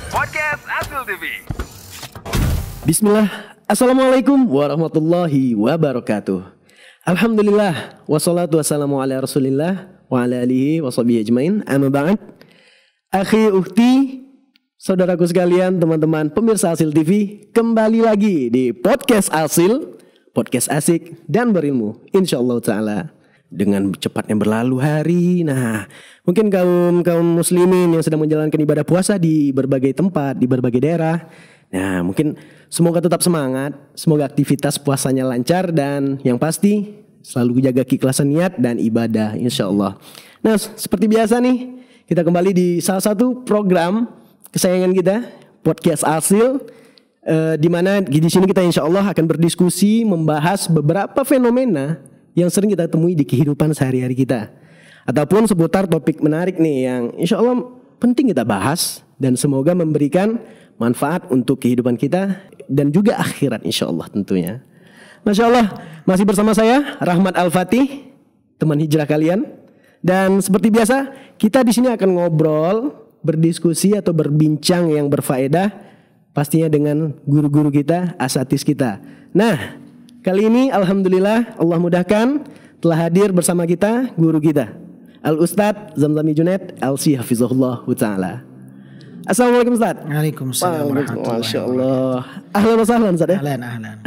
Podcast Asil TV. Bismillah. Assalamualaikum warahmatullahi wabarakatuh. Alhamdulillah. Wassalatu wassalamu ala rasulillah wa ala alihi wa sahbihi ajmain. Amma ba'd. Akhi, ukhti, saudaraku sekalian, teman-teman pemirsa Asil TV, kembali lagi di Podcast Asil. Podcast asik dan berilmu, insyaallah ta'ala. Dengan cepatnya berlalu hari, nah mungkin kaum muslimin yang sedang menjalankan ibadah puasa di berbagai tempat, di berbagai daerah, nah mungkin semoga tetap semangat, semoga aktivitas puasanya lancar, dan yang pasti selalu jaga keikhlasan niat dan ibadah, insyaallah. Nah seperti biasa nih, kita kembali di salah satu program kesayangan kita, Podcast Asil. Di mana di sini kita insya Allah akan berdiskusi membahas beberapa fenomena yang sering kita temui di kehidupan sehari-hari kita, ataupun seputar topik menarik nih yang insya Allah penting kita bahas dan semoga memberikan manfaat untuk kehidupan kita dan juga akhirat insya Allah tentunya. Masya Allah, masih bersama saya Rahmat Al-Fatih, teman hijrah kalian, dan seperti biasa kita di sini akan ngobrol, berdiskusi atau berbincang yang berfaedah, pastinya dengan guru-guru kita, asatidz kita. Nah, kali ini alhamdulillah Allah mudahkan telah hadir bersama kita guru kita, Al-Ustadz Zamzami Junaid LC Hafizahullah Ta'ala. Assalamualaikum Ustadz. Waalaikumsalam warahmatullahi Masya Allah. Ahlan wa sahlan Ustadz ya. Ahlan.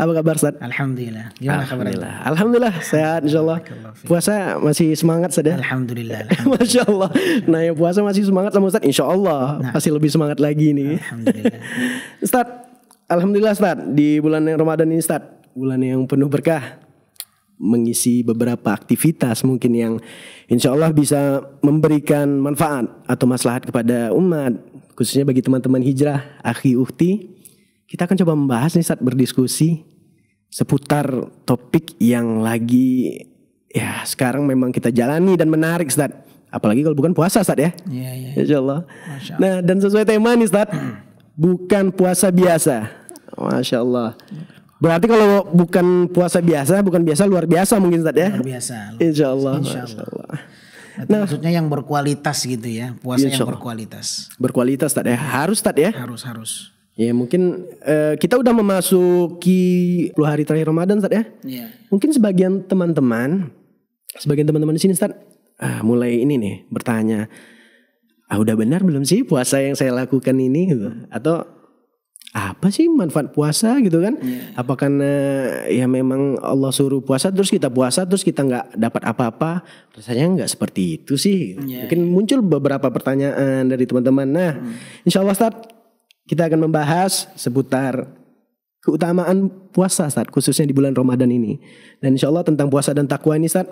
Apa kabar Ustadz? Alhamdulillah. Gimana kabarnya? Alhamdulillah sehat insyaallah. Puasa masih semangat Ustadz ya? Alhamdulillah. Masya Allah. Nah yang puasa masih semangat sama Ustadz, insyaallah pasti lebih semangat lagi nih. Alhamdulillah. Ustadz, alhamdulillah Ustadz, di bulan Ramadan ini Ustadz, bulan yang penuh berkah, mengisi beberapa aktivitas mungkin yang insya Allah bisa memberikan manfaat atau maslahat kepada umat, khususnya bagi teman-teman hijrah, akhi ukhti. Kita akan coba membahas nih Ustadz, berdiskusi seputar topik yang lagi ya sekarang memang kita jalani dan menarik Ustadz, apalagi kalau bukan puasa Ustadz ya. Iya. Insya Allah. Nah dan sesuai tema nih Ustadz, bukan puasa biasa. Masya Allah. Berarti kalau bukan puasa biasa, bukan biasa, luar biasa mungkin Ustadz ya. Luar biasa. Insya Allah. Nah, maksudnya yang berkualitas gitu ya. Puasa yang berkualitas. Berkualitas Ustadz ya. Harus Ustadz ya. Harus. Ya mungkin kita udah memasuki 10 hari terakhir Ramadan Ustadz ya. Iya. Mungkin sebagian teman-teman di sini Ustadz mulai ini nih bertanya, udah benar belum sih puasa yang saya lakukan ini gitu? Atau apa sih manfaat puasa gitu kan? Apa karena ya memang Allah suruh puasa terus kita puasa terus kita nggak dapat apa-apa? Rasanya nggak seperti itu sih. Mungkin muncul beberapa pertanyaan dari teman-teman. Nah, insya Allah Ustadz, kita akan membahas seputar keutamaan puasa Ustadz, khususnya di bulan Ramadan ini. Dan insya Allah tentang puasa dan takwa ini Ustadz,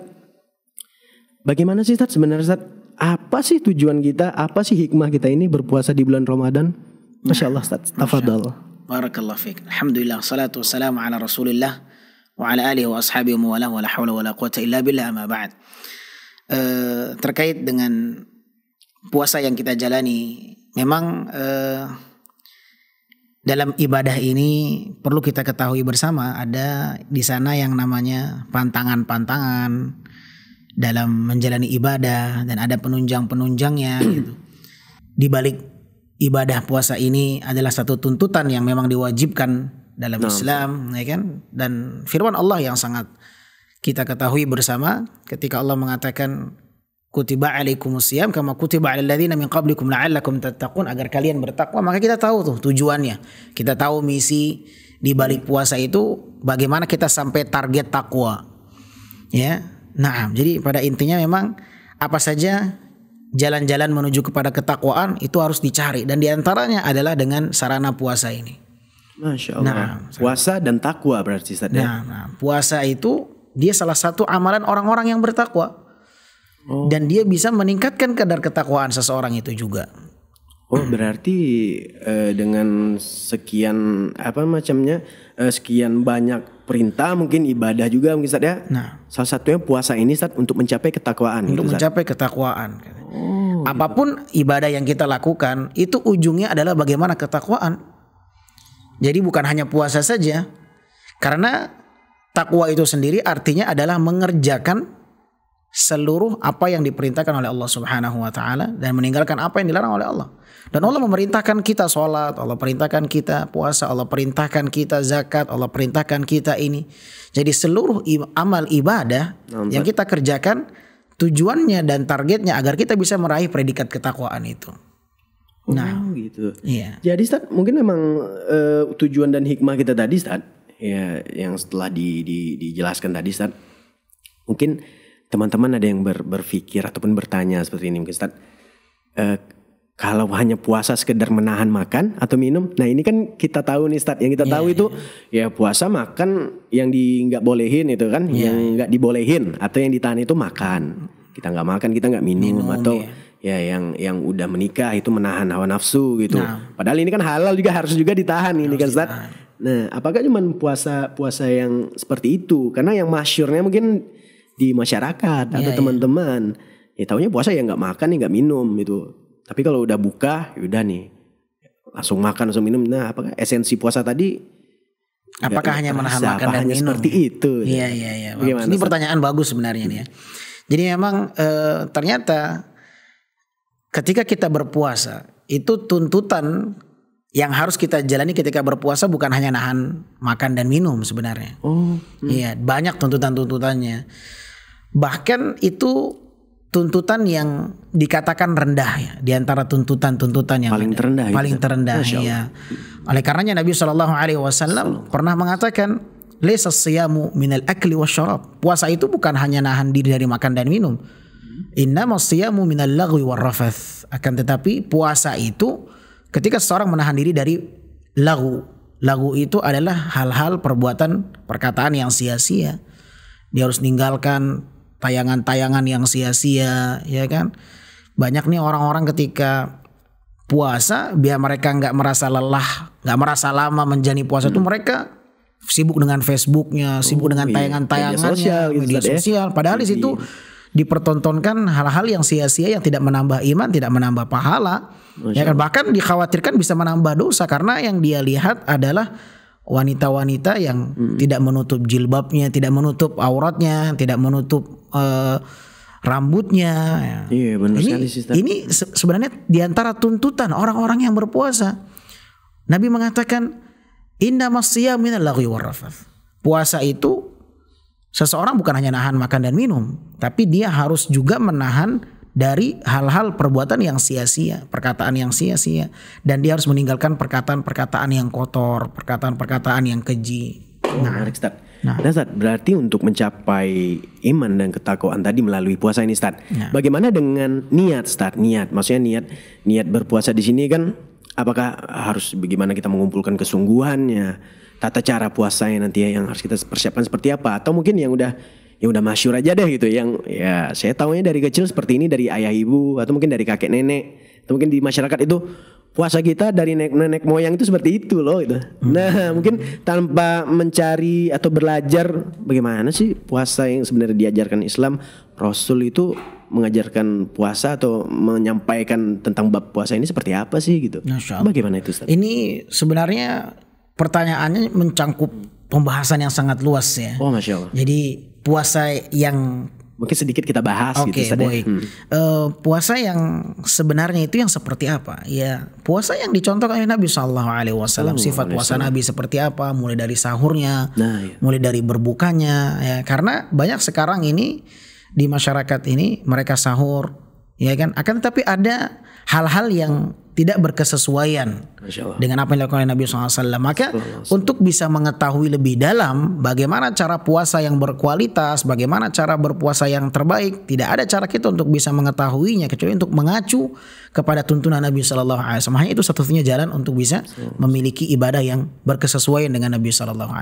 bagaimana sih Ustadz sebenarnya Ustadz? Apa sih tujuan kita? Apa sih hikmah kita ini berpuasa di bulan Ramadan? Masya Allah Ustaz, tafadhal. Barakallahu fiik. Alhamdulillah, salatu wassalamu ala rasulillah wa ala alihi wa ashabihi wa wala wala hawla wala quwata illa billah, amma ba'd. Terkait dengan puasa yang kita jalani, memang dalam ibadah ini perlu kita ketahui bersama, ada di sana yang namanya pantangan-pantangan dalam menjalani ibadah, dan ada penunjang-penunjangnya gitu. Di balik ibadah puasa ini adalah satu tuntutan yang memang diwajibkan dalam Islam, ya kan? Dan firman Allah yang sangat kita ketahui bersama ketika Allah mengatakan kutiba alaikumusiyam kama kutiba alal ladzina min qablikum la'allakum tattaqun, agar kalian bertakwa. Maka kita tahu tuh tujuannya. Kita tahu misi di balik puasa itu bagaimana kita sampai target takwa. Ya. Nah, jadi pada intinya memang apa saja jalan-jalan menuju kepada ketakwaan itu harus dicari, dan diantaranya adalah dengan sarana puasa ini. Masya Allah. Nah, puasa dan takwa berarti Ustaz. Nah, puasa itu dia salah satu amalan orang-orang yang bertakwa, dan dia bisa meningkatkan kadar ketakwaan seseorang itu juga. Berarti dengan sekian sekian banyak perintah, mungkin ibadah juga mungkin Ustaz ya. Nah, salah satunya puasa ini Ustaz untuk mencapai ketakwaan. Untuk mencapai ketakwaan. Apapun ibadah yang kita lakukan itu ujungnya adalah bagaimana ketakwaan. Jadi bukan hanya puasa saja, karena takwa itu sendiri artinya adalah mengerjakan seluruh apa yang diperintahkan oleh Allah Subhanahu wa taala dan meninggalkan apa yang dilarang oleh Allah. Dan Allah memerintahkan kita sholat, Allah perintahkan kita puasa, Allah perintahkan kita zakat, Allah perintahkan kita ini. Jadi seluruh amal ibadah yang kita kerjakan tujuannya dan targetnya agar kita bisa meraih predikat ketakwaan itu. Nah, gitu. Iya. Jadi Ustaz, mungkin memang tujuan dan hikmah kita tadi Ustaz, ya yang setelah dijelaskan tadi Ustaz, mungkin teman-teman ada yang berpikir ataupun bertanya seperti ini mungkin Ustaz. Kalau hanya puasa sekedar menahan makan atau minum, nah ini kan kita tahu nih Ustaz, yang kita tahu itu ya puasa makan yang nggak bolehin itu kan, yang nggak dibolehin atau yang ditahan itu makan. Kita nggak makan, kita nggak minum atau ya yang udah menikah itu menahan hawa nafsu gitu. Nah, padahal ini kan halal juga harus juga ditahan ini kan Ustaz. Nah, apakah cuma puasa yang seperti itu? Karena yang masyhurnya mungkin di masyarakat atau teman-teman ya taunya puasa ya nggak makan nih nggak minum gitu. Tapi kalau udah buka, yaudah nih langsung makan langsung minum. Nah, apakah esensi puasa tadi? Apakah hanya menahan makan dan minum? Seperti itu. Iya. Ini pertanyaan bagus sebenarnya nih ya. Jadi memang ternyata ketika kita berpuasa itu tuntutan yang harus kita jalani ketika berpuasa bukan hanya nahan makan dan minum sebenarnya. Iya, banyak tuntutan-tuntutannya. Bahkan itu tuntutan yang dikatakan rendah ya, di antara tuntutan-tuntutan yang paling terendah ya. Oleh karenanya Nabi SAW pernah mengatakan, "Laisa siyamu minal akli wasyarab." Puasa itu bukan hanya nahan diri dari makan dan minum. Innamas siyamu minal lagwi warrafath. Akan tetapi puasa itu ketika seseorang menahan diri dari lagu. Lagu itu adalah hal-hal perbuatan perkataan yang sia-sia. Dia harus meninggalkan tayangan-tayangan yang sia-sia, ya kan? Banyak nih orang-orang ketika puasa, biar mereka nggak merasa lelah, nggak merasa lama menjalani puasa itu mereka sibuk dengan Facebooknya, sibuk dengan tayangan-tayangannya, media sosial. Padahal di situ dipertontonkan hal-hal yang sia-sia yang tidak menambah iman, tidak menambah pahala, ya kan? Bahkan dikhawatirkan bisa menambah dosa karena yang dia lihat adalah wanita-wanita yang tidak menutup jilbabnya, tidak menutup auratnya, tidak menutup rambutnya. Iya, benar sekali sih. Ini sebenarnya diantara tuntutan orang-orang yang berpuasa. Nabi mengatakan, "Innamas siyam minal lagwi warrafath." Puasa itu seseorang bukan hanya nahan makan dan minum, tapi dia harus juga menahan dari hal-hal perbuatan yang sia-sia, perkataan yang sia-sia, dan dia harus meninggalkan perkataan-perkataan yang kotor, perkataan-perkataan yang keji. Menarik Ustaz. Nah Ustaz, berarti untuk mencapai iman dan ketakwaan tadi melalui puasa ini Ustaz. Bagaimana dengan niat Ustaz? Niat, maksudnya niat berpuasa di sini kan apakah harus bagaimana kita mengumpulkan kesungguhannya, tata cara puasanya nanti yang harus kita persiapkan seperti apa, atau mungkin yang udah masyhur aja deh gitu, yang ya saya tahunya dari kecil seperti ini dari ayah ibu atau mungkin dari kakek nenek atau mungkin di masyarakat itu puasa kita dari nenek moyang itu seperti itu loh gitu. Nah mungkin tanpa mencari atau belajar bagaimana sih puasa yang sebenarnya diajarkan Islam, Rasul itu mengajarkan puasa atau menyampaikan tentang bab puasa ini seperti apa sih gitu. Bagaimana itu Ustaz? Ini sebenarnya pertanyaannya mencangkup pembahasan yang sangat luas ya. Oh Masya Allah. Jadi puasa yang mungkin sedikit kita bahas gitu. Oke, puasa yang sebenarnya itu yang seperti apa? Ya, puasa yang dicontohkan oleh Nabi SAW. Sifat puasa Nabi seperti apa? Mulai dari sahurnya, mulai dari berbukanya. Ya, karena banyak sekarang ini di masyarakat ini mereka sahur, ya kan? Akan tetapi ada hal-hal yang tidak berkesesuaian dengan apa yang dilakukan oleh Nabi SAW. Maka untuk bisa mengetahui lebih dalam bagaimana cara puasa yang berkualitas, bagaimana cara berpuasa yang terbaik, tidak ada cara kita untuk bisa mengetahuinya kecuali untuk mengacu kepada tuntunan Nabi SAW. Hanya itu satu-satunya jalan untuk bisa memiliki ibadah yang berkesesuaian dengan Nabi SAW.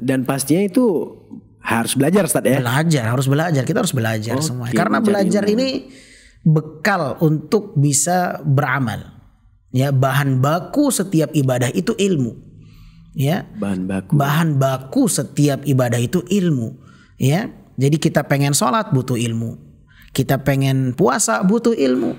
Dan pastinya itu harus belajar Ustaz ya? Harus belajar. Kita harus belajar semua. Karena belajar ini bekal untuk bisa beramal. Ya, bahan baku setiap ibadah itu ilmu. Ya. Bahan baku setiap ibadah itu ilmu. Ya. Jadi kita pengen sholat butuh ilmu. Kita pengen puasa butuh ilmu.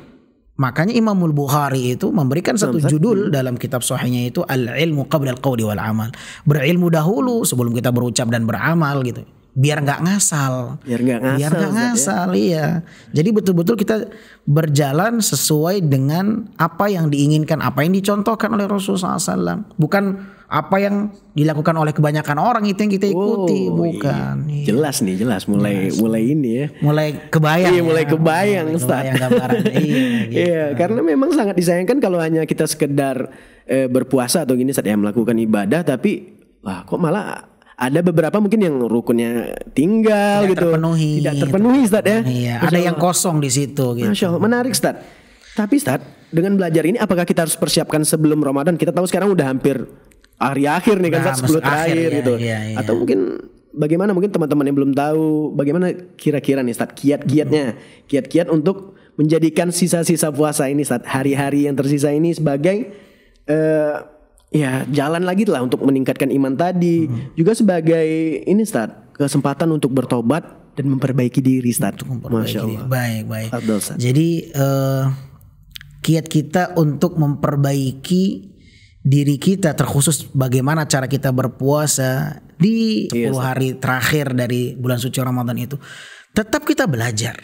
Makanya Imamul Bukhari itu memberikan satu judul dalam kitab sahihnya itu al-ilmu qabla al-qawli wal amal. Berilmu dahulu sebelum kita berucap dan beramal gitu. biar nggak ngasal. Biar nggak ngasal. Biar nggak Ustaz, ngasal, iya. Jadi betul-betul kita berjalan sesuai dengan apa yang diinginkan, apa yang dicontohkan oleh Rasulullah SAW. Bukan apa yang dilakukan oleh kebanyakan orang itu yang kita ikuti, bukan. Iya. Jelas nih, jelas mulai ini ya. Mulai kebayang. Iya, mulai kebayang, Ustaz. Kebayang gambaran. Iya, gitu. Iya, karena memang sangat disayangkan kalau hanya kita sekedar berpuasa atau gini saat ya melakukan ibadah, tapi wah kok malah ada beberapa mungkin yang rukunnya tinggal Tidak gitu. terpenuhi. Tidak terpenuhi, Ustaz ya. Iya, Masya ada yang Allah. kosong di situ gitu. Masya Allah, menarik, Ustaz. Tapi Ustaz, dengan belajar ini apakah kita harus persiapkan sebelum Ramadan? Kita tahu sekarang udah hampir hari akhir nih kan, Udah Ustaz, 10 masuk akhir, terakhir ya, gitu. iya. Atau mungkin bagaimana mungkin teman-teman yang belum tahu bagaimana kira-kira nih Ustaz kiat-kiat untuk menjadikan sisa-sisa puasa ini Ustaz, hari-hari yang tersisa ini sebagai ya jalan lagi lah untuk meningkatkan iman tadi, juga sebagai ini Ustaz, kesempatan untuk bertobat dan memperbaiki diri Ustaz. Masya Allah. Baik. Abdul, Ustaz. Jadi kiat kita untuk memperbaiki diri kita, terkhusus bagaimana cara kita berpuasa di 10 hari terakhir dari bulan suci Ramadan itu, tetap kita belajar.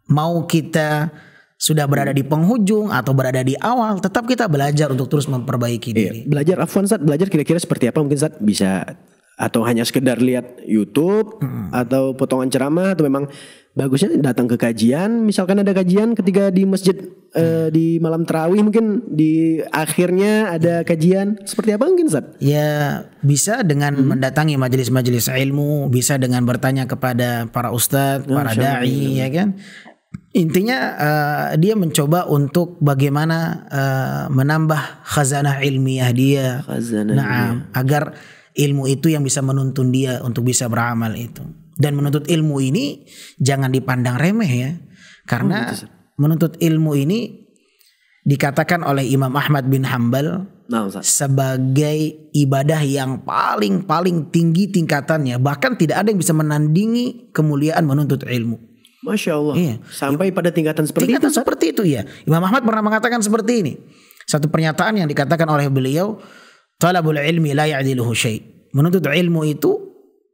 Mau kita sudah berada di penghujung atau berada di awal, tetap kita belajar untuk terus memperbaiki diri. Belajar Afwan Ustaz, belajar kira-kira seperti apa mungkin Ustaz? Bisa atau hanya sekedar lihat YouTube atau potongan ceramah, atau memang bagusnya datang ke kajian, misalkan ada kajian ketika di masjid di malam tarawih, mungkin di akhirnya ada kajian, seperti apa mungkin Ustaz? Ya bisa dengan mendatangi majelis-majelis ilmu, bisa dengan bertanya kepada para ustadz, para dai, ya kan. Intinya dia mencoba untuk bagaimana menambah khazanah ilmiah dia, agar ilmu itu yang bisa menuntun dia untuk bisa beramal itu. Dan menuntut ilmu ini jangan dipandang remeh ya, karena menuntut ilmu ini dikatakan oleh Imam Ahmad bin Hanbal sebagai ibadah yang paling tinggi tingkatannya, bahkan tidak ada yang bisa menandingi kemuliaan menuntut ilmu. Masya Allah. Iya. Sampai pada tingkatan seperti tingkatan itu. Seperti itu ya. Imam Ahmad pernah mengatakan seperti ini. Satu pernyataan yang dikatakan oleh beliau, talabul ilmi la ya'diluhu syai'. Menuntut ilmu itu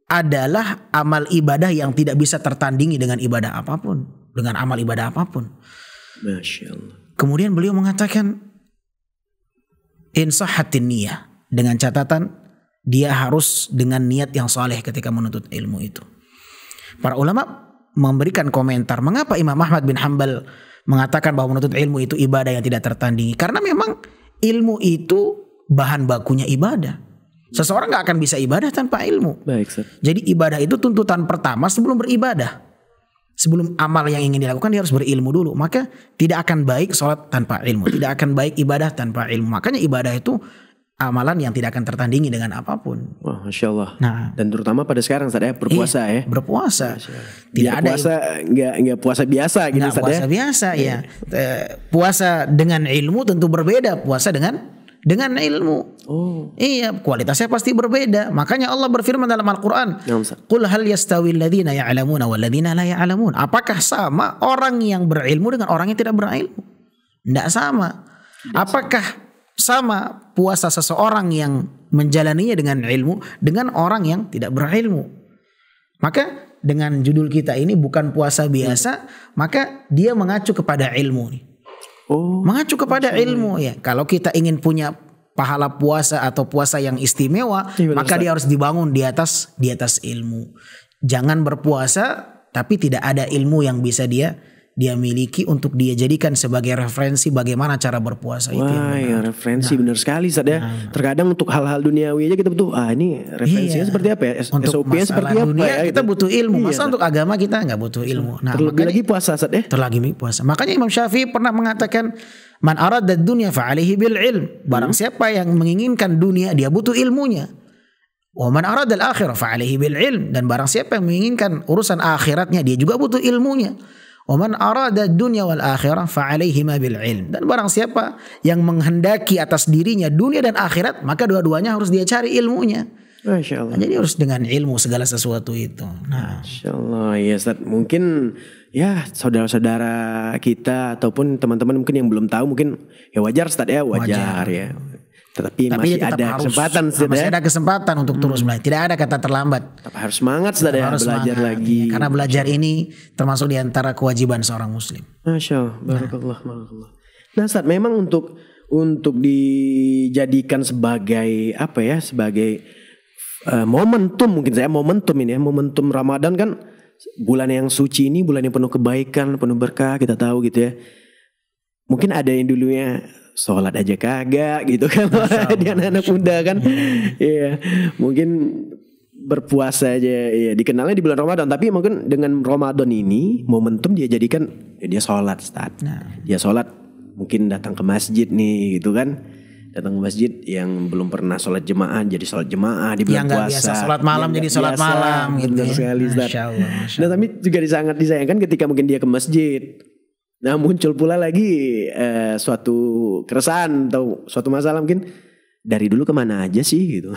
adalah amal ibadah yang tidak bisa tertandingi dengan ibadah apapun, dengan amal ibadah apapun. Masya Allah. Kemudian beliau mengatakan in sahhatin niyah, dengan catatan dia harus dengan niat yang saleh ketika menuntut ilmu itu. Para ulama memberikan komentar mengapa Imam Ahmad bin Hanbal mengatakan bahwa menuntut ilmu itu ibadah yang tidak tertandingi. Karena memang ilmu itu bahan bakunya ibadah. Seseorang gak akan bisa ibadah tanpa ilmu. Baik, Sir. Jadi ibadah itu tuntutan pertama sebelum beribadah. Sebelum amal yang ingin dilakukan dia harus berilmu dulu. Maka tidak akan baik sholat tanpa ilmu, tidak akan baik ibadah tanpa ilmu. Makanya ibadah itu amalan yang tidak akan tertandingi dengan apapun. Wah, Masya Allah. Nah, dan terutama pada sekarang saat berpuasa ya. Berpuasa. Tidak ada puasa nggak puasa biasa gitu Nggak puasa biasa ya. Puasa dengan ilmu tentu berbeda puasa dengan ilmu. Iya, kualitasnya pasti berbeda. Makanya Allah berfirman dalam Al-Qur'an, "Qul hal yastawil ladzina ya'lamuna wal ladzina la ya'lamun?" Apakah sama orang yang berilmu dengan orang yang tidak berilmu? Tidak sama. Apakah sama puasa seseorang yang menjalaninya dengan ilmu dengan orang yang tidak berilmu? Maka dengan judul kita ini bukan puasa biasa, maka dia mengacu kepada ilmu nih. Mengacu kepada ilmu ya. Kalau kita ingin punya pahala puasa atau puasa yang istimewa, maka dia harus dibangun di atas ilmu. Jangan berpuasa tapi tidak ada ilmu yang bisa dia miliki untuk dia jadikan sebagai referensi bagaimana cara berpuasa. Itu ya referensi benar sekali Ustaz ya. Terkadang untuk hal-hal duniawi aja kita butuh ini referensinya seperti apa ya? Untuk SOP-nya seperti apa dunia, ya? kita butuh ilmu. Masa untuk agama kita nggak butuh ilmu. Nah, terlebih lagi puasa Ustaz ya. Terlebih puasa. Makanya Imam Syafi'i pernah mengatakan man arada dunya fa alaihi bil ilm. Barang siapa yang menginginkan dunia dia butuh ilmunya. Wa man arada al akhirah fa alaihi bil ilm. Dan barang siapa yang menginginkan urusan akhiratnya dia juga butuh ilmunya. Wa man arada dunya wal akhirah fa alaihima bil ilm. Dan barang siapa yang menghendaki atas dirinya dunia dan akhirat, maka dua-duanya harus dia cari ilmunya. Masya Allah. Nah, jadi harus dengan ilmu segala sesuatu itu. Nah, Masya Allah ya Ustaz. Mungkin ya saudara-saudara kita ataupun teman-teman mungkin yang belum tahu, mungkin ya wajar Ustaz ya, wajar ya. Tapi Tapi masih dia tetap ada harus, kesempatan Ustaz, masih ya. ada kesempatan untuk terus belajar. Tidak ada kata terlambat. Tetap harus semangat Ustaz, ya, Harus belajar semangat, lagi. ya. Karena belajar ini termasuk di antara kewajiban seorang muslim. Masya Allah, barakallah, barakallah. Nah Ustaz, memang untuk dijadikan sebagai apa ya, sebagai momentum, mungkin saya momentum ini ya, momentum Ramadan kan bulan yang suci ini, bulan yang penuh kebaikan, penuh berkah, kita tahu gitu ya. Mungkin ada yang dulunya sholat aja kagak gitu kan, di anak-anak muda kan, iya, mungkin berpuasa aja, ya dikenalnya di bulan Ramadan, tapi mungkin dengan Ramadan ini momentum dia jadikan ya dia sholat, Ustaz. Dia sholat, mungkin datang ke masjid nih gitu kan, datang ke masjid yang belum pernah sholat jemaah jadi sholat jemaah di bulan Yang nggak puasa, biasa sholat malam Yang jadi nggak sholat biasa, malam gitu benar ya. sekali, Ustaz. Masya Allah, Masya Nah tapi juga sangat disayangkan ketika mungkin dia ke masjid. Nah muncul pula lagi suatu keresahan atau suatu masalah, mungkin dari dulu kemana aja sih gitu.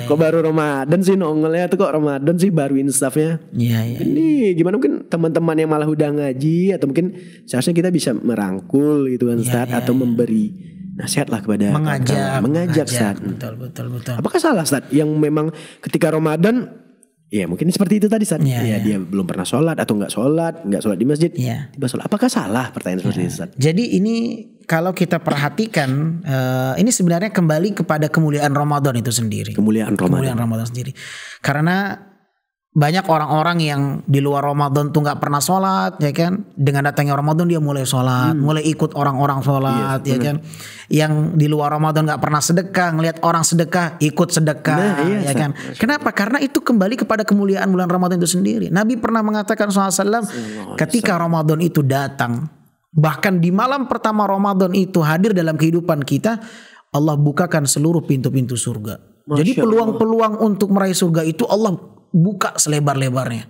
Kok baru Ramadan sih nongolnya tuh, kok Ramadan sih baru instafnya. Iya. Ini gimana, mungkin teman-teman yang malah udah ngaji, atau mungkin seharusnya kita bisa merangkul gitu kan Ustaz, atau memberi nasihat lah kepada mengajak Ustaz. Betul. Apakah salah Ustaz yang memang ketika Ramadan ya mungkin seperti itu tadi Ustaz. Dia belum pernah sholat atau nggak sholat di masjid, tiba sholat. Apakah salah pertanyaan seperti itu Ustaz? Jadi ini kalau kita perhatikan, ini sebenarnya kembali kepada kemuliaan Ramadan itu sendiri. Kemuliaan Ramadan sendiri. Karena banyak orang-orang yang di luar Ramadan tuh nggak pernah sholat, ya kan? Dengan datangnya Ramadan dia mulai sholat, mulai ikut orang-orang sholat, ya kan? Yang di luar Ramadan nggak pernah sedekah, ngelihat orang sedekah, ikut sedekah, ya kan? Kenapa? Karena itu kembali kepada kemuliaan bulan Ramadan itu sendiri. Nabi pernah mengatakan SAW, ketika Ramadan itu datang, bahkan di malam pertama Ramadan itu hadir dalam kehidupan kita, Allah bukakan seluruh pintu-pintu surga. Jadi peluang-peluang untuk meraih surga itu Allah buka selebar-lebarnya.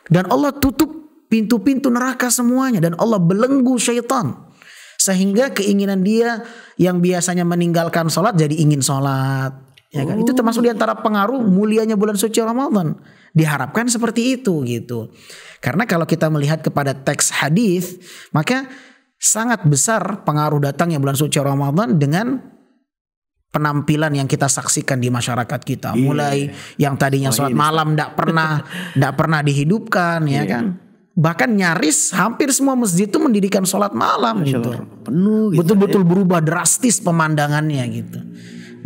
Dan Allah tutup pintu-pintu neraka semuanya. Dan Allah belenggu syaitan. Sehingga keinginan dia yang biasanya meninggalkan sholat jadi ingin sholat. Ya kan? Itu termasuk diantara pengaruh mulianya bulan suci Ramadan. Diharapkan seperti itu gitu. Karena kalau kita melihat kepada teks hadis, maka sangat besar pengaruh datangnya bulan suci Ramadan dengan penampilan yang kita saksikan di masyarakat kita. Mulai yang tadinya sholat malam tidak pernah dihidupkan, ya kan? Bahkan nyaris hampir semua masjid itu mendirikan sholat malam gitu. Penuh gitu. Betul-betul berubah drastis pemandangannya gitu.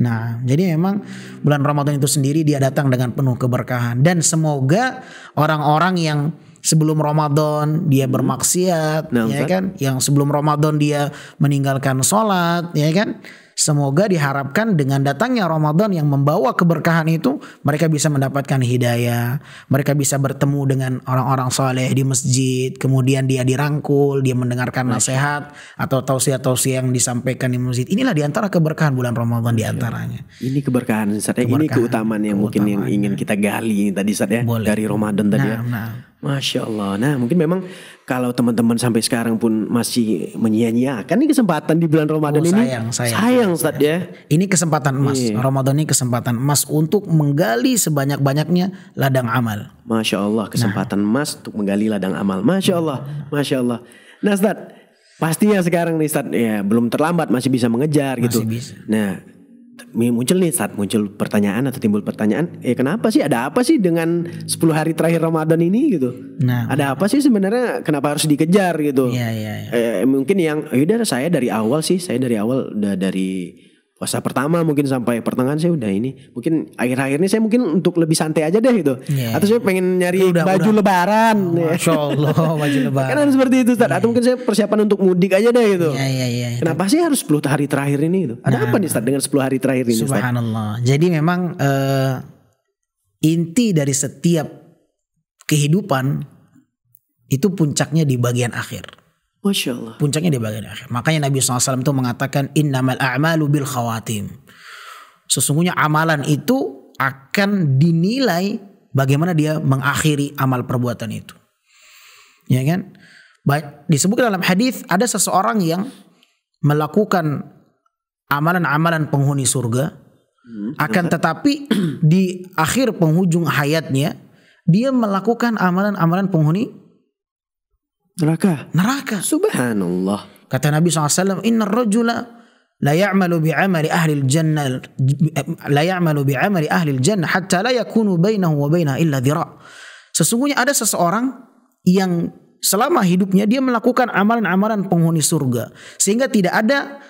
Nah, jadi memang bulan Ramadan itu sendiri dia datang dengan penuh keberkahan. Dan semoga orang-orang yang sebelum Ramadan dia bermaksiat, ya kan? Yang sebelum Ramadan dia meninggalkan sholat, ya kan? Semoga diharapkan dengan datangnya Ramadan yang membawa keberkahan itu, mereka bisa mendapatkan hidayah, mereka bisa bertemu dengan orang-orang soleh di masjid, kemudian dia dirangkul, dia mendengarkan nasihat atau tausiah-tausiah yang disampaikan di masjid. Inilah diantara keberkahan bulan Ramadan diantaranya. Ini keberkahan Ustaz. Ini keutamaan yang mungkin yang ingin kita gali tadi Ustaz ya. Dari Ramadan tadi ya. Masya Allah. Nah mungkin memang kalau teman-teman sampai sekarang pun masih menyia-nyiakan nih kesempatan di bulan Ramadan ini. Sayang Ustaz ya. Ini kesempatan emas. Ramadan ini kesempatan emas untuk menggali sebanyak-banyaknya ladang amal. Masya Allah, kesempatan emas untuk menggali ladang amal. Masya Allah, Masya Allah. Nah Ustaz, pastinya sekarang nih Ustaz ya belum terlambat, masih bisa mengejar gitu. Bisa. Nah muncul pertanyaan atau timbul pertanyaan, kenapa sih, ada apa sih dengan 10 hari terakhir Ramadan ini gitu? Ada apa sih sebenarnya, kenapa harus dikejar gitu? Mungkin yang udah saya dari awal udah dari puasa pertama mungkin sampai pertengahan saya udah ini. Mungkin akhir-akhir ini saya mungkin untuk lebih santai aja deh gitu. Atau saya pengen nyari baju lebaran. Masya Allah, baju lebaran. Kan seperti itu Ustaz. Atau mungkin saya persiapan untuk mudik aja deh gitu. Kenapa sih harus 10 hari terakhir ini gitu? Ada apa nih Ustaz dengan 10 hari terakhir ini Ustaz? Subhanallah. Jadi memang inti dari setiap kehidupan itu puncaknya di bagian akhir. Masya Allah. Puncaknya di bagian akhir. Makanya Nabi SAW itu mengatakan innamal a'malu bil khawatim. Sesungguhnya amalan itu akan dinilai bagaimana dia mengakhiri amal perbuatan itu. Ya kan? Disebutkan dalam hadis ada seseorang yang melakukan amalan-amalan penghuni surga, akan tetapi di akhir penghujung hayatnya dia melakukan amalan-amalan penghuni neraka. Subhanallah. Kata Nabi SAW, innar rajula la ya'malu bi'amali ahli al-jannah hatta la yakunu bainahu wa bainaha illa dhira'. Sesungguhnya ada seseorang yang selama hidupnya dia melakukan amalan-amalan penghuni surga sehingga tidak ada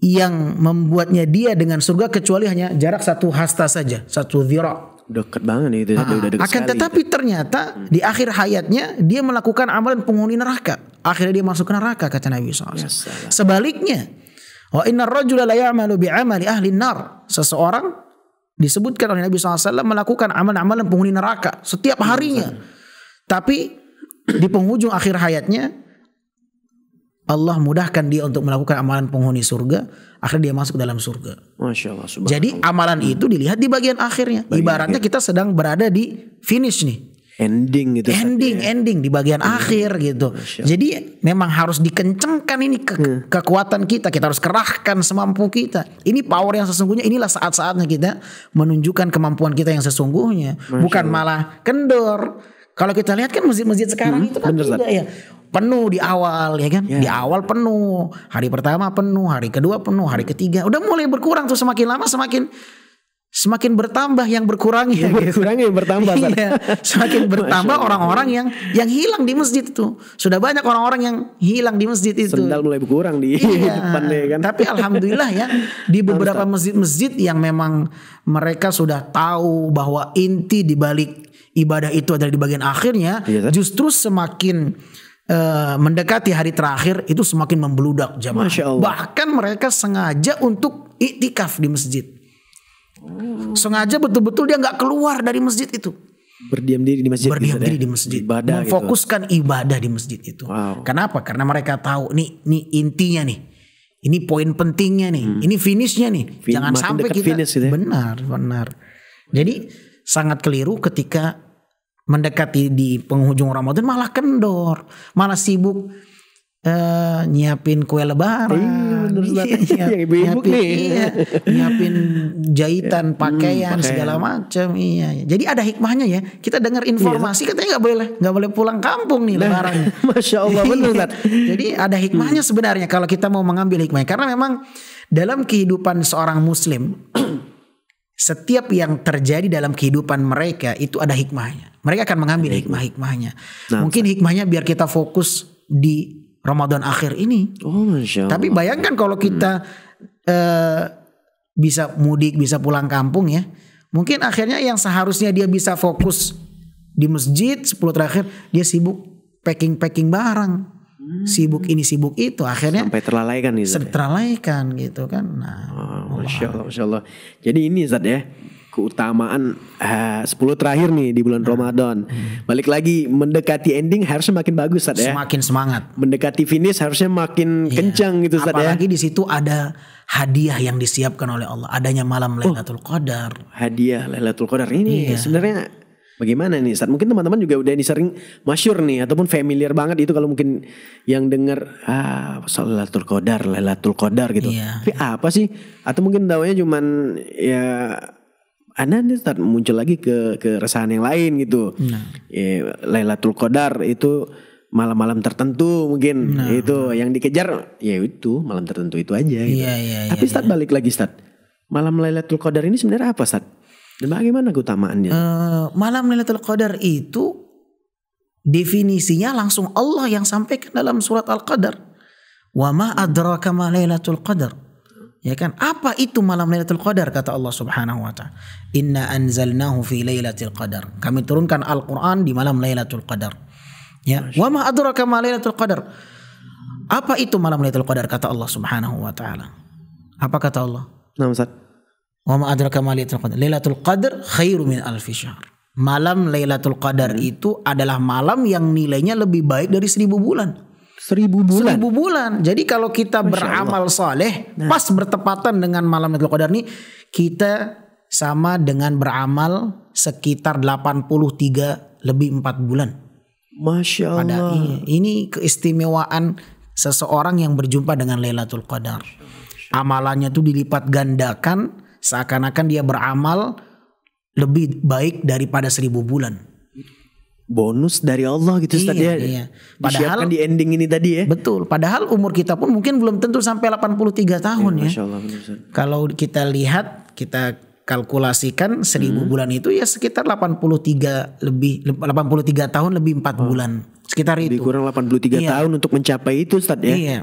yang membuatnya dia dengan surga kecuali hanya jarak satu hasta saja, satu dhira'. Dekat banget nih itu. Udah dekat akan sekali, tetapi gitu. Ternyata di akhir hayatnya dia melakukan amalan penghuni neraka. Akhirnya dia masuk ke neraka kata Nabi SAW. Sebaliknya, wa innar rajula la ya'malu bi'amali ahli nar. Seseorang disebutkan oleh Nabi SAW melakukan amalan-amalan penghuni neraka setiap harinya. Tapi di penghujung akhir hayatnya Allah mudahkan dia untuk melakukan amalan penghuni surga, akhirnya dia masuk dalam surga. Masya Allah, jadi amalan itu dilihat di bagian akhirnya. Ibaratnya kita sedang berada di finish nih. Ending gitu. Ending di bagian akhir gitu. Jadi memang harus dikencengkan ini kekuatan kita. Kita harus kerahkan semampu kita. Ini power yang sesungguhnya. Inilah saat-saatnya kita menunjukkan kemampuan kita yang sesungguhnya. Bukan malah kendor. Kalau kita lihat kan masjid-masjid sekarang itu kan tidak ya. Penuh di awal ya kan. Di awal penuh. Hari pertama penuh, hari kedua penuh, hari ketiga udah mulai berkurang tuh, semakin lama semakin bertambah yang berkurangnya. Berkurangnya yang bertambah. Iya, semakin bertambah orang-orang yang hilang di masjid itu. Sudah banyak orang-orang yang hilang di masjid itu. Sendal mulai berkurang di depan kan. Tapi alhamdulillah ya, di beberapa masjid-masjid yang memang mereka sudah tahu bahwa inti di balik ibadah itu adalah di bagian akhirnya, justru semakin mendekati hari terakhir itu semakin membeludak jamaah. Bahkan mereka sengaja untuk iktikaf di masjid. Sengaja betul-betul dia nggak keluar dari masjid itu. Berdiam diri di masjid. Ibadah memfokuskan gitu. Ibadah di masjid itu. Kenapa? Karena mereka tahu nih intinya nih. Ini poin pentingnya nih. Ini finishnya nih. Jangan sampai kita gitu ya? Benar. Jadi sangat keliru ketika mendekati di penghujung Ramadan malah kendor, malah sibuk nyiapin kue lebaran, nyiapin jahitan, pakaian segala macam. Jadi ada hikmahnya ya. Kita dengar informasi katanya nggak boleh pulang kampung nih lebaran. Masya Allah, benar. Jadi ada hikmahnya sebenarnya kalau kita mau mengambil hikmahnya, karena memang dalam kehidupan seorang Muslim setiap yang terjadi dalam kehidupan mereka itu ada hikmahnya. Mereka akan mengambil hikmah-hikmahnya. Mungkin hikmahnya biar kita fokus di Ramadan akhir ini. Tapi bayangkan kalau kita bisa mudik, bisa pulang kampung ya. Mungkin akhirnya yang seharusnya dia bisa fokus di masjid 10 terakhir, dia sibuk packing barang. Sibuk ini sibuk itu, akhirnya sampai terlalaikan gitu. Terlalaikan gitu kan. Nah, Masya Allah. Jadi ini Ustaz ya, keutamaan 10 terakhir nih di bulan Ramadan. Balik lagi, mendekati ending harusnya makin bagus Ustaz ya. Semakin semangat. Mendekati finish harusnya makin kencang gitu Ustaz ya. Apalagi di situ ada hadiah yang disiapkan oleh Allah. Adanya malam Lailatul Qadar. Hadiah Lailatul Qadar ini sebenarnya bagaimana nih Ustaz? Mungkin teman-teman juga udah sering masyhur nih ataupun familiar banget itu kalau mungkin yang dengar Lailatul Qadar gitu. Tapi apa sih? Atau mungkin taunya cuman ya nih Ustaz muncul lagi ke keresahan yang lain gitu. Lailatul Qadar itu malam-malam tertentu mungkin itu yang dikejar, ya itu malam tertentu itu aja gitu. Tapi Ustaz balik lagi Ustaz. Malam Lailatul Qadar ini sebenarnya apa Ustaz? Dan bagaimana keutamaannya? Malam Lailatul Qadar itu definisinya langsung Allah yang sampaikan dalam surat Al-Qadar. Wa ma adraka ma Lailatul Qadar. Ya kan? Apa itu malam Lailatul Qadar kata Allah Subhanahu wa taala? Inna anzalnahu fi Lailatul Qadar. Kami turunkan Al-Qur'an di malam Lailatul Qadar. Ya. Wa ma adraka ma Lailatul Qadar. Apa itu malam Lailatul Qadar kata Allah Subhanahu wa taala? Apa kata Allah? Nah, Ustaz. Wa ma adraka ma Lailatul Qadar. Lailatul Qadar khairu min alfi syahr. Malam Lailatul Qadar itu adalah malam yang nilainya lebih baik dari 1000 bulan. 1000 bulan. 1000 bulan. Jadi kalau kita beramal saleh pas bertepatan dengan malam Lailatul Qadar ini, kita sama dengan beramal sekitar 83 lebih 4 bulan. Masya Allah. Ini keistimewaan seseorang yang berjumpa dengan Lailatul Qadar. Amalannya tuh dilipat gandakan, seakan-akan dia beramal lebih baik daripada 1000 bulan. bonus dari Allah gitu Ustaz Iya, ya. iya. Disiapkan di ending ini tadi ya. Betul. Padahal umur kita pun mungkin belum tentu sampai 83 tahun ya. Masya Allah, benar, Ustaz. Kalau kita lihat, kita kalkulasikan 1000 bulan itu ya sekitar 83 tahun lebih 4 bulan. Sekitar Lebih itu. kurang 83 Iya. tahun untuk mencapai itu Ustaz ya. Iya.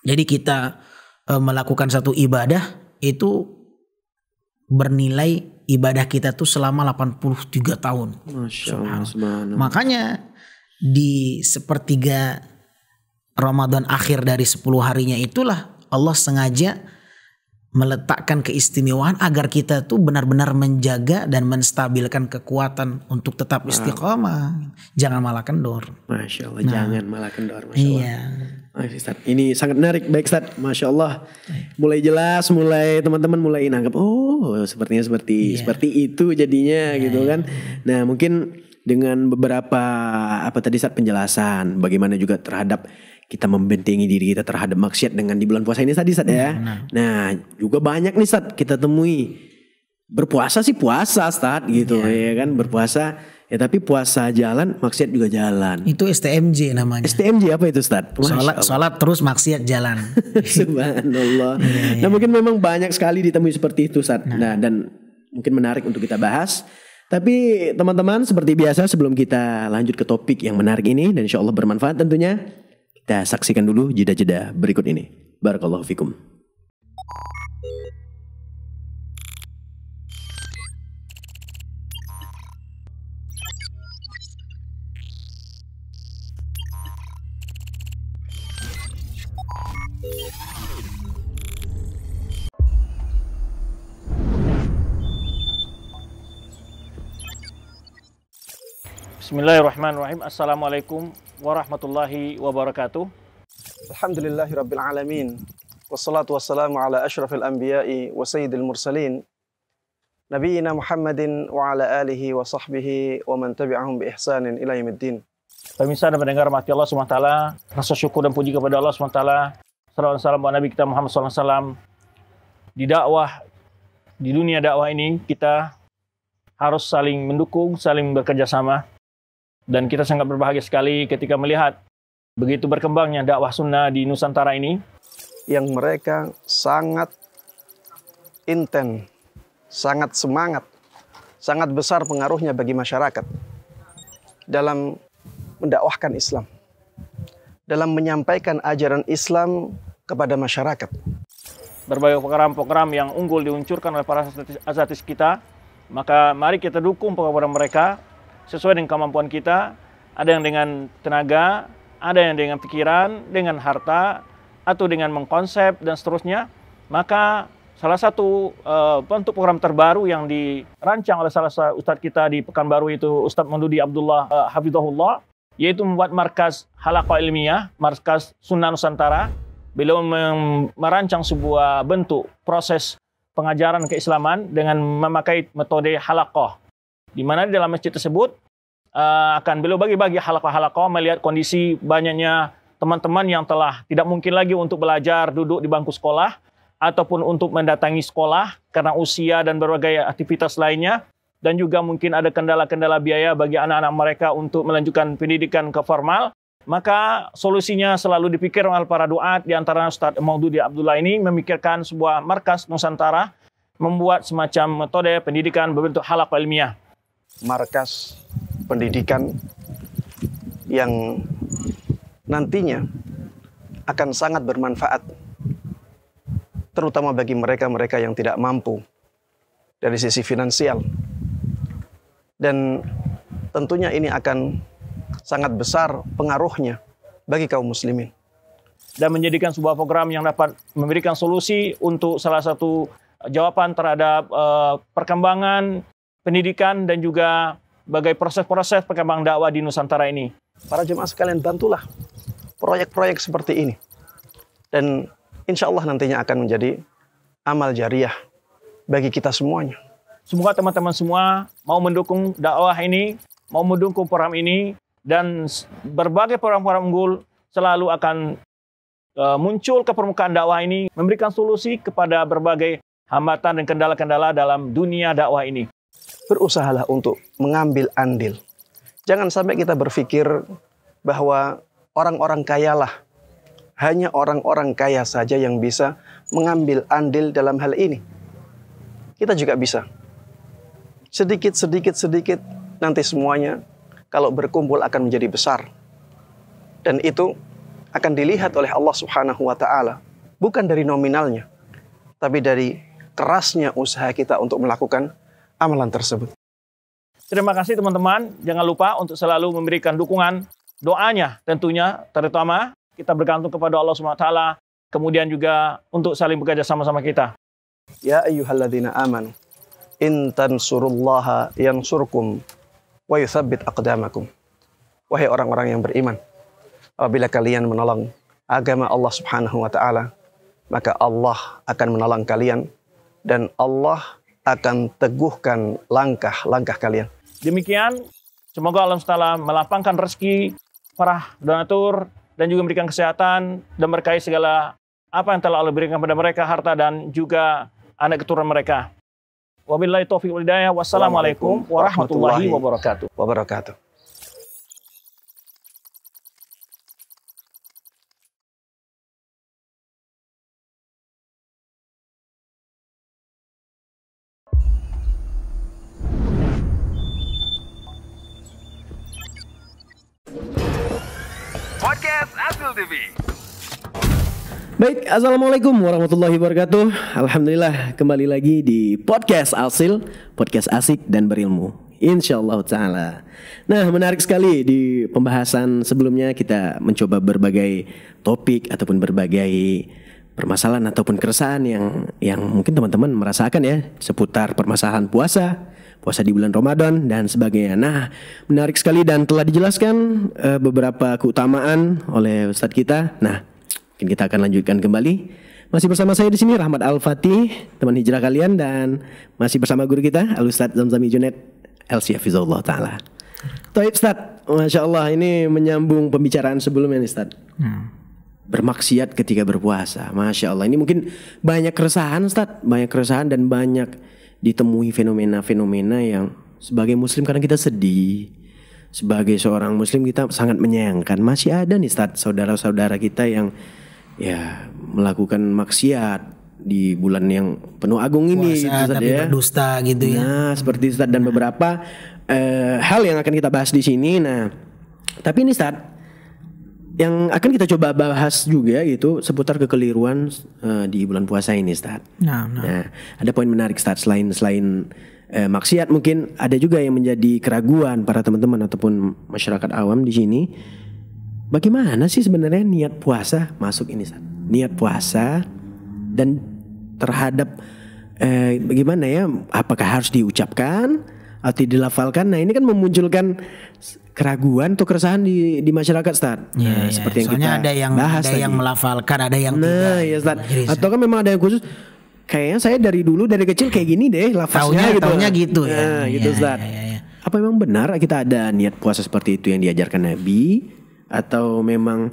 Jadi kita melakukan satu ibadah itu bernilai ibadah kita tuh selama 83 tahun. Masya Allah, subhanallah. Makanya di sepertiga Ramadan akhir dari 10 harinya itulah Allah sengaja meletakkan keistimewaan agar kita tuh benar-benar menjaga dan menstabilkan kekuatan untuk tetap istiqomah. Jangan malah kendor. Masya Allah, jangan malah kendor. Masya Allah. Iya. Ustaz, ini sangat menarik. Baik Ustaz, Masya Allah. Mulai jelas, mulai teman-teman mulai nanggap, oh sepertinya seperti itu jadinya gitu kan. Nah mungkin dengan beberapa tadi Ustaz penjelasan bagaimana juga terhadap kita membentengi diri kita terhadap maksiat dengan di bulan puasa ini tadi Ustaz ya. Nah juga banyak nih Ustaz kita temui. Berpuasa sih puasa Ustaz gitu ya kan, berpuasa. Ya tapi puasa jalan, maksiat juga jalan. Itu STMJ namanya. STMJ apa itu Ustaz? Sholat terus maksiat jalan. Subhanallah. Nah mungkin memang banyak sekali ditemui seperti itu Ustaz. Nah dan mungkin menarik untuk kita bahas. Tapi teman-teman seperti biasa sebelum kita lanjut ke topik yang menarik ini dan insya Allah bermanfaat tentunya, kita saksikan dulu jeda-jeda berikut ini. Barakallahu fikum. Bismillahirrahmanirrahim. Assalamualaikum warahmatullahi wabarakatuh. Alhamdulillahi rabbil alamin. Wassalatu wassalamu ala ashrafil anbiya'i wa sayyidil mursalin. Nabiyyina Muhammadin wa ala alihi wa sahbihi wa man tabi'ahum bi ihsanin ila yaumiddin. Pemirsa dan pendengar rahmati Allah SWT, rasa syukur dan puji kepada Allah SWT. Salawat dan salam buat Nabi kita Muhammad SAW. Di dunia dakwah ini kita harus saling mendukung, saling bekerja sama. Dan kita sangat berbahagia sekali ketika melihat begitu berkembangnya dakwah sunnah di Nusantara ini. Yang mereka sangat intens, sangat semangat, sangat besar pengaruhnya bagi masyarakat dalam mendakwahkan Islam, dalam menyampaikan ajaran Islam kepada masyarakat. Berbagai program-program yang unggul diluncurkan oleh para asatis kita, maka mari kita dukung program mereka sesuai dengan kemampuan kita. Ada yang dengan tenaga, ada yang dengan pikiran, dengan harta, atau dengan mengkonsep dan seterusnya. Maka salah satu bentuk program terbaru yang dirancang oleh salah satu ustadz kita di Pekanbaru itu Ustadz Maududi Abdullah Hafizahullah, yaitu membuat markas halaqah ilmiah, markas sunnah Nusantara. Beliau merancang sebuah bentuk proses pengajaran keislaman dengan memakai metode halaqah, di mana di dalam masjid tersebut akan beliau bagi-bagi halaqah-halaqah melihat kondisi banyaknya teman-teman yang telah tidak mungkin lagi untuk belajar duduk di bangku sekolah ataupun untuk mendatangi sekolah karena usia dan berbagai aktivitas lainnya, dan juga mungkin ada kendala-kendala biaya bagi anak-anak mereka untuk melanjutkan pendidikan ke formal. Maka solusinya selalu dipikir oleh para duat, di antara Ustadz Maududi Abdullah ini memikirkan sebuah markas Nusantara, membuat semacam metode pendidikan berbentuk halaqah ilmiah. Markas pendidikan yang nantinya akan sangat bermanfaat, terutama bagi mereka-mereka yang tidak mampu dari sisi finansial. Dan tentunya ini akan sangat besar pengaruhnya bagi kaum muslimin. Dan menjadikan sebuah program yang dapat memberikan solusi untuk salah satu jawaban terhadap perkembangan pendidikan dan juga bagai proses-proses perkembangan dakwah di Nusantara ini. Para jemaah sekalian, bantulah proyek-proyek seperti ini. Dan insya Allah nantinya akan menjadi amal jariah bagi kita semuanya. Semoga teman-teman semua mau mendukung dakwah ini, mau mendukung program ini, dan berbagai program-program unggul selalu akan muncul ke permukaan dakwah ini, memberikan solusi kepada berbagai hambatan dan kendala-kendala dalam dunia dakwah ini. Berusahalah untuk mengambil andil. Jangan sampai kita berpikir bahwa orang-orang kayalah, hanya orang-orang kaya saja yang bisa mengambil andil dalam hal ini. Kita juga bisa. Sedikit, nanti semuanya kalau berkumpul akan menjadi besar. Dan itu akan dilihat oleh Allah Subhanahu wa Ta'ala. Bukan dari nominalnya, tapi dari kerasnya usaha kita untuk melakukan amalan tersebut. Terima kasih teman-teman. Jangan lupa untuk selalu memberikan dukungan, doanya tentunya, terutama kita bergantung kepada Allah Subhanahu wa Ta'ala. Kemudian juga untuk saling bekerja sama-sama kita. Ya ayyuhalladzina amanu, in tansurullaha yansurkum wa yuthabbit aqdamakum. Wahai orang-orang yang beriman, apabila kalian menolong agama Allah Subhanahu wa Ta'ala, maka Allah akan menolong kalian dan Allah akan teguhkan langkah-langkah kalian. Demikian, semoga Allah SWT melapangkan rezeki para donatur dan juga memberikan kesehatan dan berkahi segala apa yang telah Allah berikan kepada mereka, harta dan juga anak keturunan mereka. Wabillahi taufiq wal hidayah. Wassalamualaikum warahmatullahi wabarakatuh. Podcast Asil TV. Baik, assalamualaikum warahmatullahi wabarakatuh. Alhamdulillah, kembali lagi di podcast Asil, podcast asik dan berilmu, insyaallah ta'ala. Nah, menarik sekali di pembahasan sebelumnya kita mencoba berbagai topik ataupun berbagai permasalahan ataupun keresahan yang mungkin teman-teman merasakan ya, seputar permasalahan puasa di bulan Ramadan dan sebagainya. Nah, menarik sekali dan telah dijelaskan beberapa keutamaan oleh Ustadz kita. Nah, mungkin kita akan lanjutkan kembali. Masih bersama saya di sini Rahmat Al-Fatih, teman hijrah kalian, dan masih bersama guru kita Al-Ustadz Zamzami Junaid LC Hafizahullah Ta'ala. Taib Ustadz, Masya Allah, ini menyambung pembicaraan sebelumnya nih Ustadz. Bermaksiat ketika berpuasa, Masya Allah. Ini mungkin banyak keresahan Ustadz, banyak keresahan dan banyak ditemui fenomena-fenomena yang sebagai muslim kadang kita sedih. Sebagai seorang muslim kita sangat menyayangkan masih ada nih Ustadz, saudara-saudara kita yang ya melakukan maksiat di bulan yang penuh agung ini, puasa, gitu, tapi ya. berdusta gitu ya. Nah, seperti Ustadz dan beberapa hal yang akan kita bahas di sini. Nah, tapi ini Ustadz yang akan kita coba bahas juga gitu seputar kekeliruan di bulan puasa ini, Ustadz. Nah, ada poin menarik Ustadz, selain maksiat mungkin ada juga yang menjadi keraguan para teman-teman ataupun masyarakat awam di sini. Bagaimana sih sebenarnya niat puasa masuk ini, Ustadz? Niat puasa dan terhadap bagaimana ya? Apakah harus diucapkan atau dilafalkan? Nah, ini kan memunculkan keraguan atau keresahan di masyarakat, Ustaz. Ya, seperti yang soalnya kita ada yang bahas ada yang melafalkan, ada yang tidak. Ya, Ustaz. Atau kan memang ada yang khusus. Kayaknya saya dari kecil kayak gini deh lafaznya gitu. Taunya gitu ya. Gitu, Ustaz. Ya. Apa memang benar kita ada niat puasa seperti itu yang diajarkan Nabi, atau memang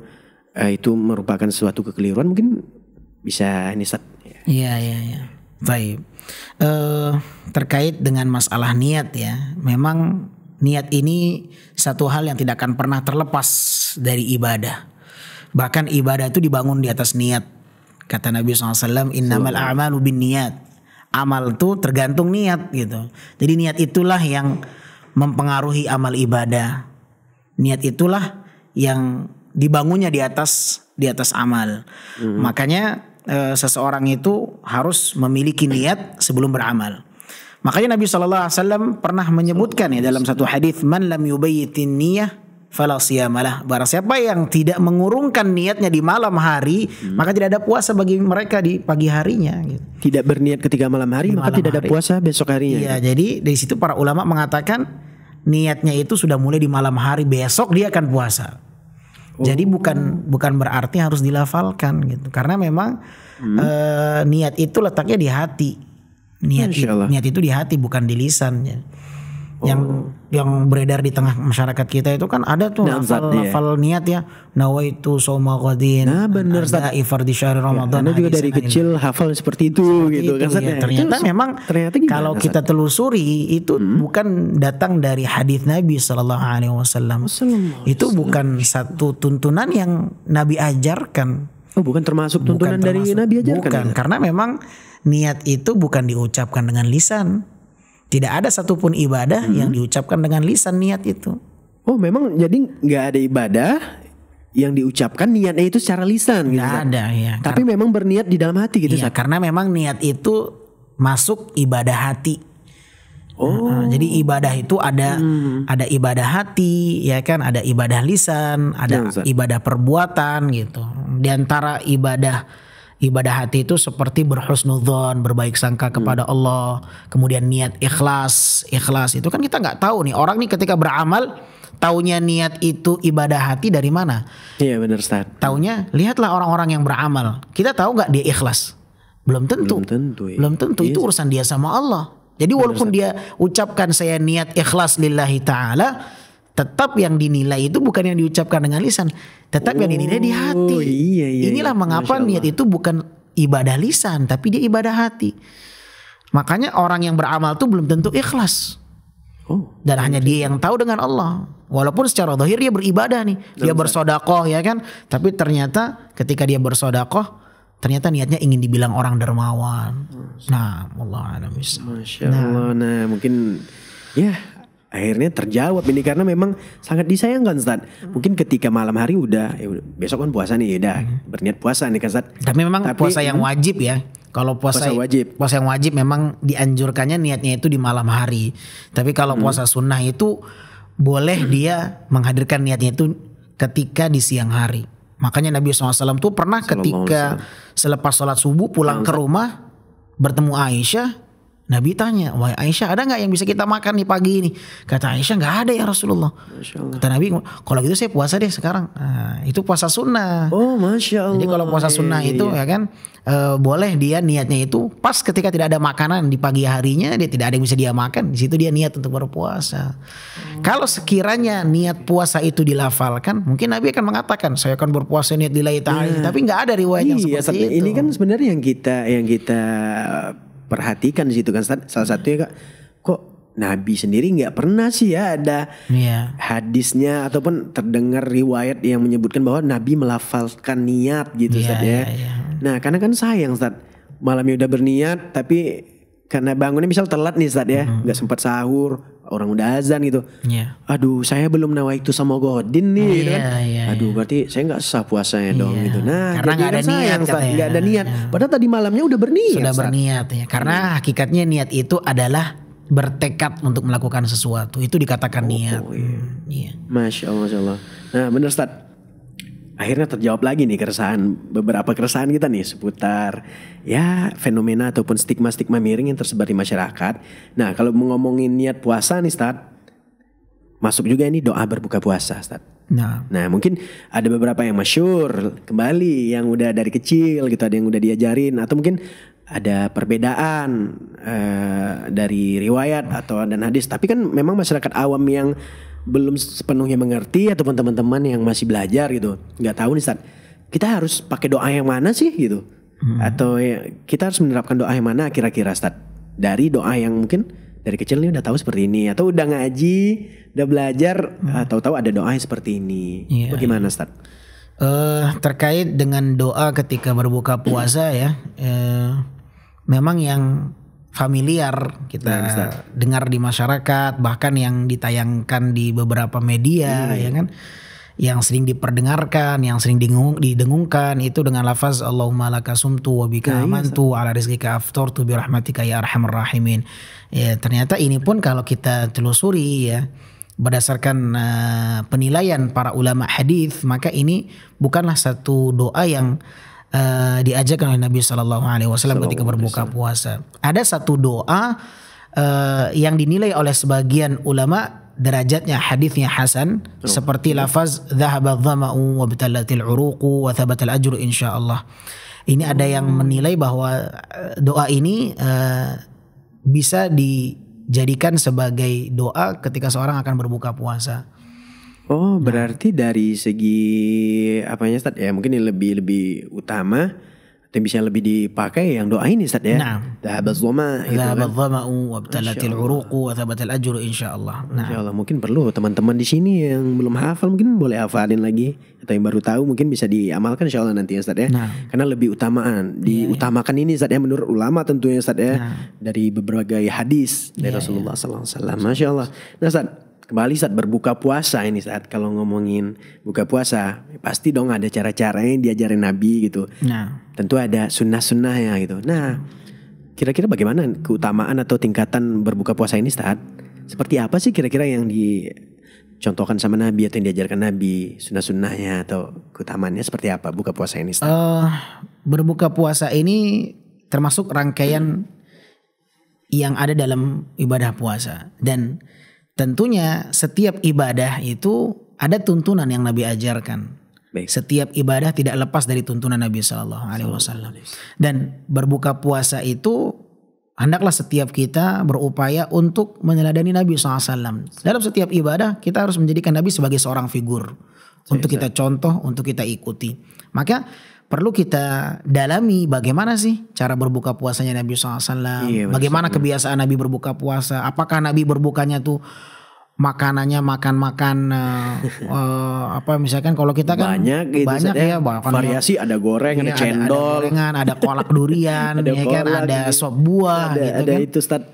itu merupakan suatu kekeliruan? Mungkin bisa ini, Ustaz. Iya. Baik. Terkait dengan masalah niat ya, memang niat ini satu hal yang tidak akan pernah terlepas dari ibadah. Bahkan ibadah itu dibangun di atas niat. Kata Nabi SAW, innamal a'malu bin niat. Amal itu tergantung niat gitu. Jadi niat itulah yang mempengaruhi amal ibadah. Niat itulah yang dibangunnya di atas amal. Makanya seseorang itu harus memiliki niat sebelum beramal. Makanya Nabi SAW pernah menyebutkan ya dalam satu hadis, man lam yubayyitin niyah fala siyamalah. Barang siapa yang tidak mengurungkan niatnya di malam hari, maka tidak ada puasa bagi mereka di pagi harinya gitu. Tidak berniat ketika malam hari, maka tidak ada puasa besok harinya. Iya, jadi dari situ para ulama mengatakan niatnya itu sudah mulai di malam hari, besok dia akan puasa. Jadi bukan berarti harus dilafalkan gitu. Karena memang niat itu letaknya di hati. Niat itu di hati, bukan di lisan ya. yang beredar di tengah masyarakat kita itu kan ada tuh lafal niat ya, nawaitu shauma ghadin. Nah, benar Ustaz. Ifar di syahr Ramadan. Anda juga dari kecil hafal seperti itu gitu kan. Ya. Ternyata memang kalau kita telusuri itu bukan datang dari hadis Nabi sallallahu alaihi wasallam. Itu bukan satu tuntunan yang Nabi ajarkan. Oh, bukan termasuk tuntunan dari Nabi ajarkan. Bukan, karena memang niat itu bukan diucapkan dengan lisan. Tidak ada satupun ibadah yang diucapkan dengan lisan niat itu. Oh, memang jadi nggak ada ibadah yang diucapkan niatnya itu secara lisan gitu. Nggak ada ya. Tapi memang berniat di dalam hati gitu. Iya, karena memang niat itu masuk ibadah hati. Jadi ibadah itu ada ibadah hati, ya kan, ada ibadah lisan, ada ibadah perbuatan gitu. Di antara ibadah hati itu seperti berhusnudzon, berbaik sangka kepada Allah, kemudian niat ikhlas itu kan kita nggak tahu nih orang nih ketika beramal taunya niat itu ibadah hati dari mana? Iya benar Ustaz. Taunya lihatlah orang-orang yang beramal, kita tahu nggak dia ikhlas? Belum tentu. Belum tentu itu urusan dia sama Allah. Jadi walaupun dia ucapkan saya niat ikhlas lillahi ta'ala, tetap yang dinilai itu bukan yang diucapkan dengan lisan, tetap yang dinilai di hati. Inilah mengapa niat itu bukan ibadah lisan, tapi dia ibadah hati. Makanya orang yang beramal itu belum tentu ikhlas. Dan hanya dia yang tahu dengan Allah. Walaupun secara zahir dia beribadah nih, dia bersedekah ya kan, tapi ternyata ketika dia bersedekah ternyata niatnya ingin dibilang orang dermawan. Nah, Allah alam. Masya Allah. Nah, mungkin ya akhirnya terjawab ini karena memang sangat disayangkan Ustaz. Mungkin ketika malam hari udah besok kan puasa nih, udah berniat puasa nih kan Ustaz. Tapi memang puasa yang wajib ya. Kalau puasa yang wajib memang dianjurkannya niatnya itu di malam hari. Tapi kalau puasa sunnah itu boleh dia menghadirkan niatnya itu ketika di siang hari. Makanya Nabi SAW tuh pernah ketika selepas sholat subuh pulang ke rumah bertemu Aisyah, Nabi tanya, wahai Aisyah, ada nggak yang bisa kita makan nih pagi ini? Kata Aisyah, nggak ada ya Rasulullah. Kata Nabi, kalau gitu saya puasa deh sekarang. Nah, itu puasa sunnah. Oh, Masya Allah. Jadi kalau puasa sunnah itu ya kan boleh dia niatnya itu pas ketika tidak ada makanan di pagi harinya, dia tidak ada yang bisa dia makan. Di situ dia niat untuk berpuasa. Kalau sekiranya niat puasa itu dilafalkan, mungkin Nabi akan mengatakan, saya akan berpuasa niat lillahi ta'ala. Tapi nggak ada riwayat yang seperti itu. Ini kan sebenarnya yang kita perhatikan di situ kan salah satunya kok Nabi sendiri nggak pernah sih ya ada hadisnya ataupun terdengar riwayat yang menyebutkan bahwa Nabi melafalkan niat gitu Ustaz ya. Nah karena kan sayang Ustaz, malamnya udah berniat tapi karena bangunnya misal telat nih Ustaz ya, nggak sempat sahur, orang udah azan gitu. Aduh saya belum nawaitu sama Godin nih gitu kan. Aduh berarti saya nggak sah puasanya dong gitu. Nah karena nggak ada niat, nggak ada niat. Padahal tadi malamnya udah berniat. Sudah berniat ya. Karena hakikatnya niat itu adalah bertekad untuk melakukan sesuatu. Itu dikatakan niat. Masya Allah, Masya Allah. Nah benar Ustaz. Akhirnya terjawab lagi nih beberapa keresahan kita nih seputar ya fenomena ataupun stigma-stigma miring yang tersebar di masyarakat. Nah kalau mau ngomongin niat puasa nih Ustaz, masuk juga ini doa berbuka puasa Ustaz. Nah mungkin ada beberapa yang masyhur kembali yang udah dari kecil gitu, ada yang udah diajarin atau mungkin ada perbedaan dari riwayat atau dan hadis. Tapi kan memang masyarakat awam yang belum sepenuhnya mengerti ataupun teman-teman yang masih belajar gitu nggak tahu nih Ustaz, kita harus pakai doa yang mana sih gitu atau ya, kita harus menerapkan doa yang mana kira-kira Ustaz, dari doa yang mungkin dari kecil nih udah tahu seperti ini atau udah ngaji udah belajar tahu-tahu ada doa yang seperti ini. Bagaimana Ustaz? Terkait dengan doa ketika berbuka puasa ya, memang yang familiar kita dengar di masyarakat, bahkan yang ditayangkan di beberapa media ya kan, yang sering diperdengarkan, yang sering didengungkan itu dengan lafaz Allahumma laka sumtu wa bika amantu ala rizqika aftartu bi rahmatika ya arhamar rahimin. Ya ternyata ini pun kalau kita telusuri ya berdasarkan penilaian para ulama hadis, maka ini bukanlah satu doa yang diajarkan oleh Nabi SAW ketika berbuka puasa. Ada satu doa yang dinilai oleh sebagian ulama derajatnya hadisnya hasan, seperti lafaz dhahaba dhama'u wa btalatil uruqu wa thabatal ajru insyaallah. Ini ada yang menilai bahwa doa ini bisa dijadikan sebagai doa ketika seorang akan berbuka puasa. Oh, berarti dari segi apanya Ustaz ya, mungkin yang lebih utama yang bisa lebih dipakai yang doa ini Ustaz ya. Nah. Dhahabaz dhama gitu kan. Dhahabaz dhama'u wa btalatil uruqu wa thabatal ajru insyaallah. Nah. Insyaallah mungkin perlu teman-teman di sini yang belum hafal mungkin boleh hafalin lagi, atau yang baru tahu mungkin bisa diamalkan insyaallah nanti ya Ustaz ya. Nah. Karena lebih diutamakan ini Ustaz ya menurut ulama tentunya Ustaz ya. Dari berbagai hadis dari Rasulullah sallallahu alaihi wasallam. Masyaallah. Nah Ustaz, kembali saat berbuka puasa ini, saat kalau ngomongin buka puasa pasti dong ada cara-caranya yang diajarin Nabi gitu. Nah, tentu ada sunnah-sunnahnya gitu. Nah, kira-kira bagaimana keutamaan atau tingkatan berbuka puasa ini Ustaz? Seperti apa sih kira-kira yang dicontohkan sama Nabi atau yang diajarkan Nabi, sunnah-sunnahnya atau keutamaannya seperti apa buka puasa ini Ustaz? Berbuka puasa ini termasuk rangkaian yang ada dalam ibadah puasa, dan tentunya setiap ibadah itu ada tuntunan yang Nabi ajarkan. Baik. Setiap ibadah tidak lepas dari tuntunan Nabi Sallallahu Alaihi Wasallam. Dan berbuka puasa itu hendaklah setiap kita berupaya untuk meneladani Nabi SAW. Dalam setiap ibadah kita harus menjadikan Nabi sebagai seorang figur untuk kita contoh, untuk kita ikuti. Maka perlu kita dalami bagaimana sih cara berbuka puasanya Nabi SAW. Bagaimana kebiasaan Nabi berbuka puasa. Apakah Nabi berbukanya tuh makanannya makan-makan apa misalkan kalau kita kan banyak gitu, banyak ya, variasi, ada goreng, ada cendol, ada gorengan, ada kolak durian, ada ya kan, ada sop buah, gitu ada kan. itu Ustaz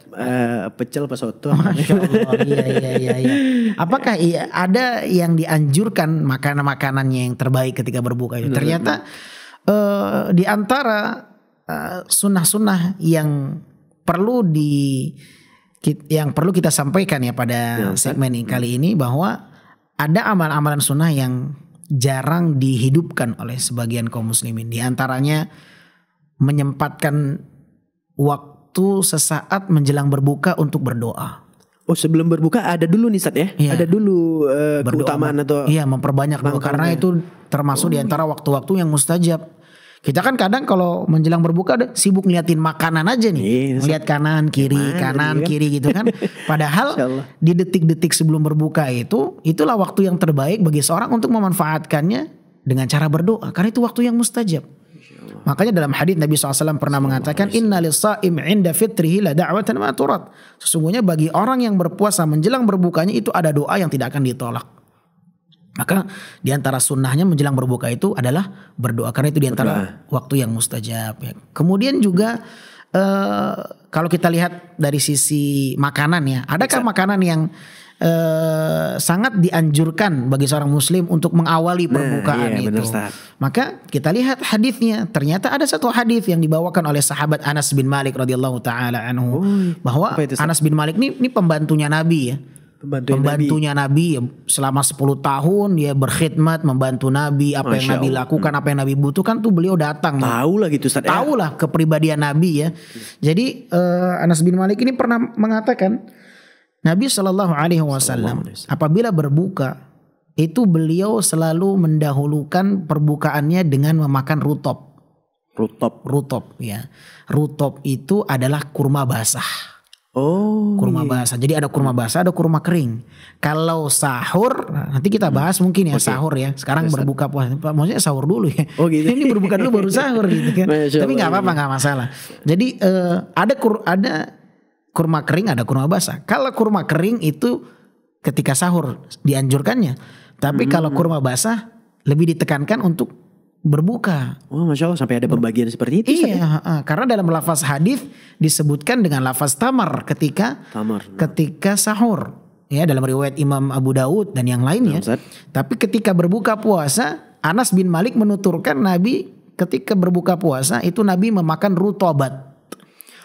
pecel pas soto. Masya Allah, iya. Apakah ada yang dianjurkan makanan-makanannya yang terbaik ketika berbuka itu? Ternyata di antara sunnah-sunnah yang perlu kita sampaikan ya pada segmen ini kali ini, bahwa ada amalan-amalan sunnah yang jarang dihidupkan oleh sebagian kaum muslimin. Di antaranya menyempatkan waktu sesaat menjelang berbuka untuk berdoa. Oh, sebelum berbuka ada dulu nih Ustaz ya? Ada dulu keutamaan atau memperbanyak doa, karena itu termasuk di antara waktu-waktu yang mustajab. Kita kan kadang kalau menjelang berbuka sibuk ngeliatin makanan aja nih. Ngeliat kanan kiri gitu kan. Padahal di detik-detik sebelum berbuka itulah waktu yang terbaik bagi seorang untuk memanfaatkannya dengan cara berdoa. Karena itu waktu yang mustajab. Makanya dalam hadits Nabi SAW pernah mengatakan, Inna lis-sha'im 'inda fitrihi la da'watan ma turad. Sesungguhnya bagi orang yang berpuasa menjelang berbukanya itu ada doa yang tidak akan ditolak. Maka di antara sunnahnya menjelang berbuka itu adalah berdoa, karena itu di antara waktu yang mustajab ya. Kemudian juga kalau kita lihat dari sisi makanan ya, adakah makanan yang sangat dianjurkan bagi seorang muslim untuk mengawali perbukaan itu? Maka kita lihat hadisnya. Ternyata ada satu hadis yang dibawakan oleh sahabat Anas bin Malik radhiyallahu taala anhu, bahwa Anas bin Malik ini pembantunya Nabi ya. Pembantunya Nabi selama 10 tahun dia berkhidmat membantu Nabi, apa yang Nabi lakukan, apa yang Nabi butuhkan tuh beliau datang. Tahu lah gitu Ustaz. Tahu lah kepribadian Nabi ya. Jadi Anas bin Malik ini pernah mengatakan Nabi Shallallahu Alaihi Wasallam apabila berbuka itu beliau selalu mendahulukan perbukaannya dengan memakan rutop. Rutop ya. Rutop itu adalah kurma basah. Kurma basah. Jadi ada kurma basah, ada kurma kering. Kalau sahur, nanti kita bahas mungkin ya sahur ya. Sekarang berbuka puasa, maksudnya sahur dulu ya. Oh gitu. Ini berbuka dulu baru sahur gitu kan. Tapi nggak apa-apa, nggak masalah. Jadi ada kurma kering, ada kurma basah. Kalau kurma kering itu ketika sahur dianjurkannya. Tapi kalau kurma basah lebih ditekankan untuk berbuka. Oh, Masya Allah, sampai ada pembagian seperti itu. Iya, karena dalam lafaz hadis disebutkan dengan lafaz tamar ketika sahur. Ya, dalam riwayat Imam Abu Daud dan yang lainnya. Tapi ketika berbuka puasa, Anas bin Malik menuturkan Nabi ketika berbuka puasa itu Nabi memakan rutobat.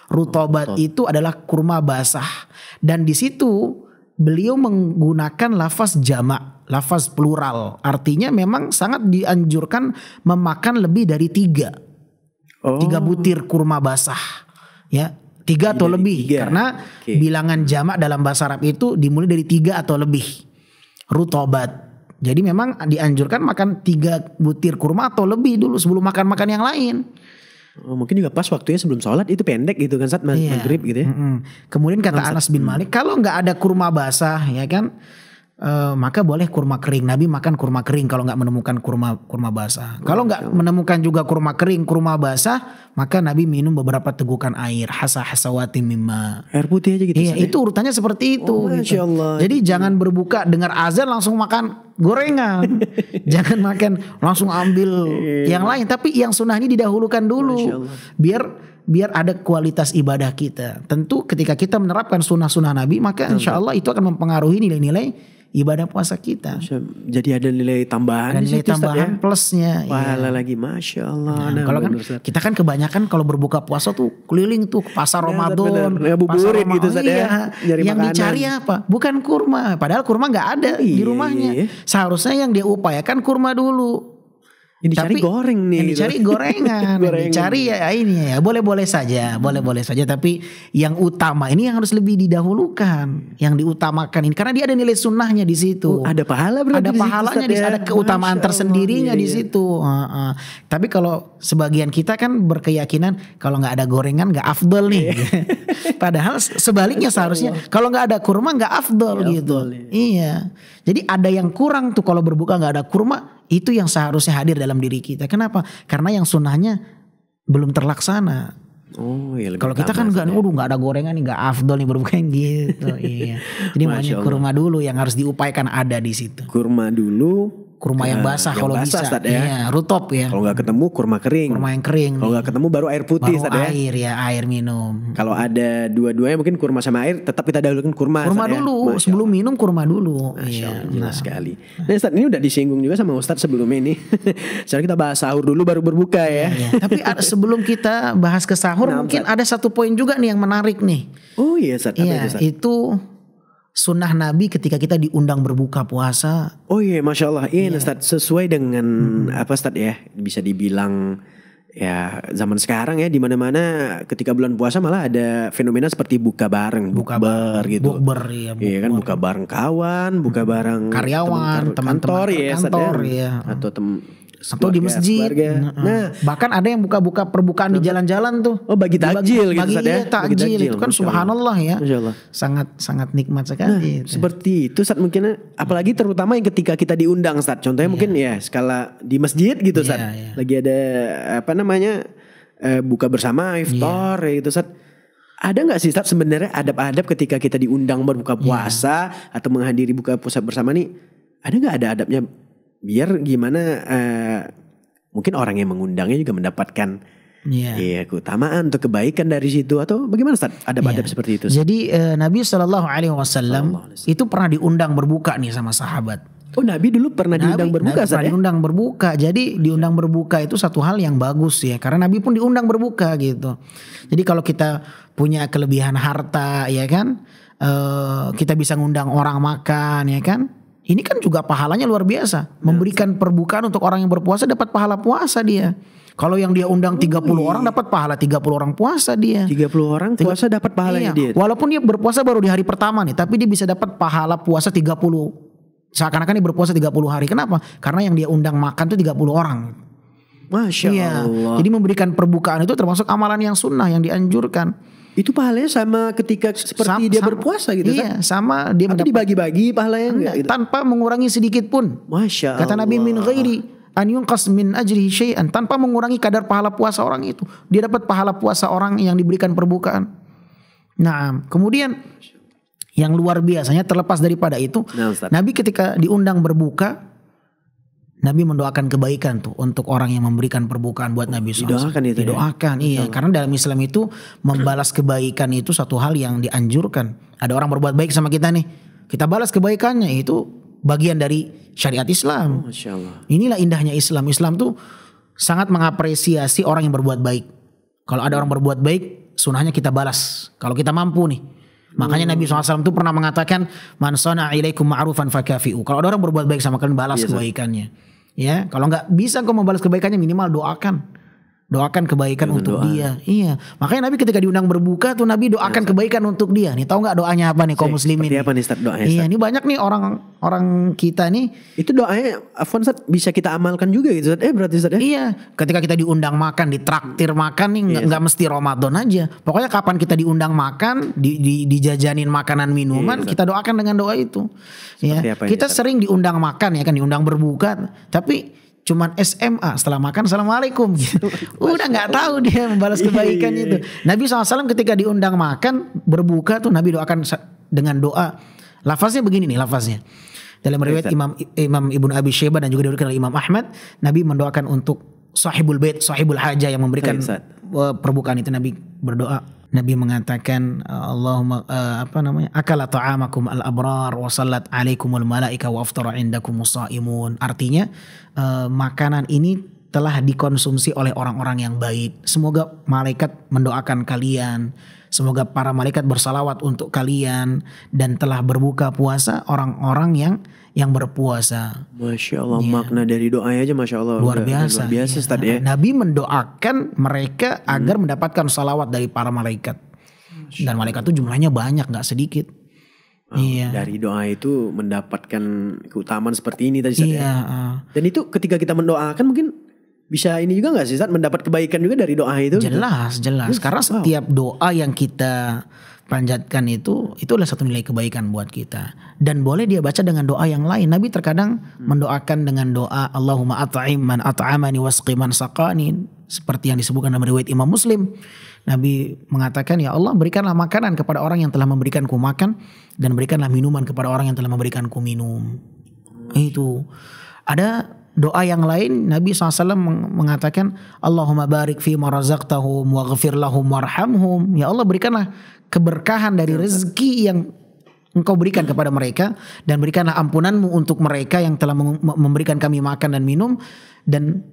Rutobat itu adalah kurma basah, dan di situ beliau menggunakan lafaz jamak, lafaz plural. Artinya memang sangat dianjurkan memakan lebih dari 3 butir kurma basah. Ya, 3 atau lebih. Karena bilangan jamak dalam bahasa Arab itu dimulai dari 3 atau lebih. Rutobat. Jadi memang dianjurkan makan 3 butir kurma atau lebih dulu sebelum makan yang lain. Oh, mungkin juga pas waktunya sebelum sholat itu pendek gitu kan, saat maghrib gitu ya. Kemudian kata Anas bin Malik, kalau nggak ada kurma basah ya kan, maka boleh kurma kering. Nabi makan kurma kering kalau nggak menemukan kurma basah. Kalau nggak menemukan juga kurma kering, kurma basah, maka Nabi minum beberapa tegukan air, hasawati mimma. Air putih aja gitu. Iya, itu urutannya seperti itu. Oh, Masya Allah. Jadi jangan berbuka dengar azan langsung makan gorengan. Jangan makan langsung ambil yang lain, tapi yang sunnah ini didahulukan dulu. Biar ada kualitas ibadah kita. Tentu ketika kita menerapkan sunnah-sunnah Nabi, maka insya Allah itu akan mempengaruhi nilai-nilai ibadah puasa kita. Jadi ada nilai tambahan. Ada nilai tambahan plusnya. Pahala lagi, Masya Allah. Nah, kalau kan kita kan kebanyakan kalau berbuka puasa tuh keliling tuh ke pasar Ramadan, pasar Ramadan gitu, iya. Yang dicari apa? Bukan kurma. Padahal kurma nggak ada di rumahnya. Seharusnya yang dia upayakan kurma dulu. Yang dicari goreng nih. Yang dicari gorengan. Yang dicari ya ini ya boleh-boleh saja, boleh-boleh saja. Tapi yang utama ini yang harus lebih didahulukan, yang diutamakan ini karena dia ada nilai sunnahnya di situ. Ada pahala berarti. Ada pahalanya di situ, ada keutamaan tersendirinya di situ. Tapi kalau sebagian kita kan berkeyakinan kalau nggak ada gorengan nggak afdol nih. Padahal sebaliknya seharusnya kalau nggak ada kurma nggak afdol gitu. Iya. Jadi ada yang kurang tuh kalau berbuka nggak ada kurma. Itu yang seharusnya hadir dalam diri kita. Kenapa? Karena yang sunnahnya belum terlaksana. Oh iya. Kalau kita kan nggak ada gorengan nih, nggak afdol nih berbuka gitu. Iya. Jadi makanya kurma dulu yang harus diupayakan ada di situ. Kurma dulu. Kurma yang basah kalau bisa. Iya, rutop ya. Kalau nggak ketemu kurma kering. Kurma yang kering. Kalau nggak ketemu baru air putih. Baru air ya, air minum. Kalau ada dua-duanya mungkin kurma sama air, tetap kita dahulukan kurma. Kurma dulu, sebelum minum kurma dulu. Iya, jelas sekali. Nah, Ustaz, ini udah disinggung juga sama Ustaz sebelumnya ini. Sekarang kita bahas sahur dulu baru berbuka ya. Tapi sebelum kita bahas ke sahur, mungkin ada satu poin juga nih yang menarik nih. Oh iya, Ustaz. Iya, itu sunnah Nabi ketika kita diundang berbuka puasa. Oh iya, Masya Allah. Iya, Ustaz, sesuai dengan apa Ustaz ya, bisa dibilang ya zaman sekarang ya, di mana-mana ketika bulan puasa malah ada fenomena seperti buka bareng, bukber gitu. Bukber ya. Iya kan, buka bareng kawan, buka bareng karyawan, teman-teman kantor ya. Atau di masjid. Nah, bahkan ada yang buka-buka perbukaan di jalan-jalan tuh. Oh, bagi takjil gitu, ya. Takjil itu kan subhanallah ya. Sangat nikmat sekali. Nah, seperti itu Ustaz, mungkin apalagi terutama yang ketika kita diundang Ustaz. Contohnya mungkin ya skala di masjid gitu Ustaz. Lagi ada buka bersama iftar gitu Ustaz. Ada nggak sih Ustaz sebenarnya adab-adab ketika kita diundang berbuka puasa atau menghadiri buka puasa bersama nih? Ada nggak ada adabnya? Biar gimana mungkin orang yang mengundangnya juga mendapatkan keutamaan atau kebaikan dari situ, atau bagaimana Ustaz? Adab-adab seperti itu. Jadi Nabi SAW itu pernah diundang berbuka nih sama sahabat. Oh, Nabi dulu pernah diundang berbuka. Pernah diundang berbuka. Jadi diundang berbuka itu satu hal yang bagus ya, karena Nabi pun diundang berbuka gitu. Jadi kalau kita punya kelebihan harta ya kan, kita bisa ngundang orang makan ya kan. Ini kan juga pahalanya luar biasa. Memberikan perbukaan untuk orang yang berpuasa dapat pahala puasa dia. Kalau yang dia undang 30 orang dapat pahala 30 orang puasa dia. 30 orang puasa dapat pahalanya dia. Walaupun dia berpuasa baru di hari pertama nih, tapi dia bisa dapat pahala puasa 30. Seakan-akan dia berpuasa 30 hari. Kenapa? Karena yang dia undang makan tuh 30 orang. Masya Allah. Jadi memberikan perbukaan itu termasuk amalan yang sunnah yang dianjurkan. Itu pahalanya sama ketika seperti dia berpuasa gitu. Iya, sama dia mendapat, dibagi-bagi pahalanya enggak gitu? Tanpa mengurangi sedikit pun. Masya Allah. Kata Nabi, min ghairi an yunqas min ajrihi syai'an, tanpa mengurangi kadar pahala puasa orang itu. Dia dapat pahala puasa orang yang diberikan perbukaan. Nah, kemudian yang luar biasanya terlepas daripada itu, Nabi ketika diundang berbuka, Nabi mendoakan kebaikan tuh untuk orang yang memberikan perbukaan buat Nabi SAW. Didoakan, iya. Karena dalam Islam itu membalas kebaikan itu satu hal yang dianjurkan. Ada orang berbuat baik sama kita nih, kita balas kebaikannya, itu bagian dari syariat Islam. Masya Allah. Inilah indahnya Islam. Islam tuh sangat mengapresiasi orang yang berbuat baik. Kalau ada orang berbuat baik, sunnahnya kita balas. Kalau kita mampu nih. Makanya Nabi SAW tuh pernah mengatakan, man sana'a ilaikum ma'rufan fakafi'u. Kalau ada orang berbuat baik sama kalian, balas kebaikannya. Ya, kalau nggak bisa kau membalas kebaikannya, minimal doakan. Doakan kebaikan Dengan untuk doa. dia. Iya. Makanya Nabi ketika diundang berbuka tuh Nabi doakan kebaikan untuk dia. Nih tahu nggak doanya apa nih kaum muslimin? Seperti apa nih Ustaz doanya? Iya, Ustaz? ini banyak nih orang kita nih. Itu doanya Afwan Ustaz bisa kita amalkan juga gitu Ustaz. Berarti Ustaz ya? Iya, ketika kita diundang makan, ditraktir makan nih nggak mesti Ramadan aja. Pokoknya kapan kita diundang makan, dijajanin makanan minuman, kita doakan dengan doa itu. Ya, Seperti apa ini, kita Ustaz? sering diundang makan ya kan, diundang berbuka, tapi cuman SMA setelah makan assalamualaikum gitu. Udah nggak tahu dia membalas kebaikan itu. Nabi SAW ketika diundang makan berbuka tuh Nabi doakan dengan doa. Lafaznya begini nih lafaznya. Dalam riwayat Imam Ibnu Abi Syaibah dan juga diriwayatkan oleh Imam Ahmad, Nabi mendoakan untuk sahibul bait, sahibul haja yang memberikan perbukaan itu Nabi berdoa. Nabi mengatakan Allahumma akala ta'amakum al-abrar wa sallat alaikumul malaika wa aftara indakumus shaimun. Artinya makanan ini telah dikonsumsi oleh orang-orang yang baik. Semoga malaikat mendoakan kalian. Semoga para malaikat bersalawat untuk kalian dan telah berbuka puasa orang-orang yang berpuasa. Masya Allah, makna dari doanya aja Masya Allah. Luar biasa. Luar biasa Ustaz ya. Nabi mendoakan mereka agar mendapatkan salawat dari para malaikat. Dan malaikat itu jumlahnya banyak, gak sedikit. Iya. Dari doa itu mendapatkan keutamaan seperti ini tadi Ustaz Iya. ya. Dan itu ketika kita mendoakan mungkin bisa ini juga gak sih Ustaz, mendapat kebaikan juga dari doa itu? Jelas. Karena setiap doa yang kita panjatkan itu adalah satu nilai kebaikan buat kita. Dan boleh dia baca dengan doa yang lain. Nabi terkadang mendoakan dengan doa Allahumma at'im man at'amani wasqi man saqani, seperti yang disebutkan dalam riwayat Imam Muslim. Nabi mengatakan, ya Allah berikanlah makanan kepada orang yang telah memberikanku makan, dan berikanlah minuman kepada orang yang telah memberikanku minum. Itu. Ada doa yang lain Nabi SAW mengatakan Allahumma barik fi ma razaqtahum waghfir lahum warhamhum. Ya Allah berikanlah keberkahan dari rezeki yang Engkau berikan kepada mereka, dan berikanlah ampunanmu untuk mereka yang telah memberikan kami makan dan minum, dan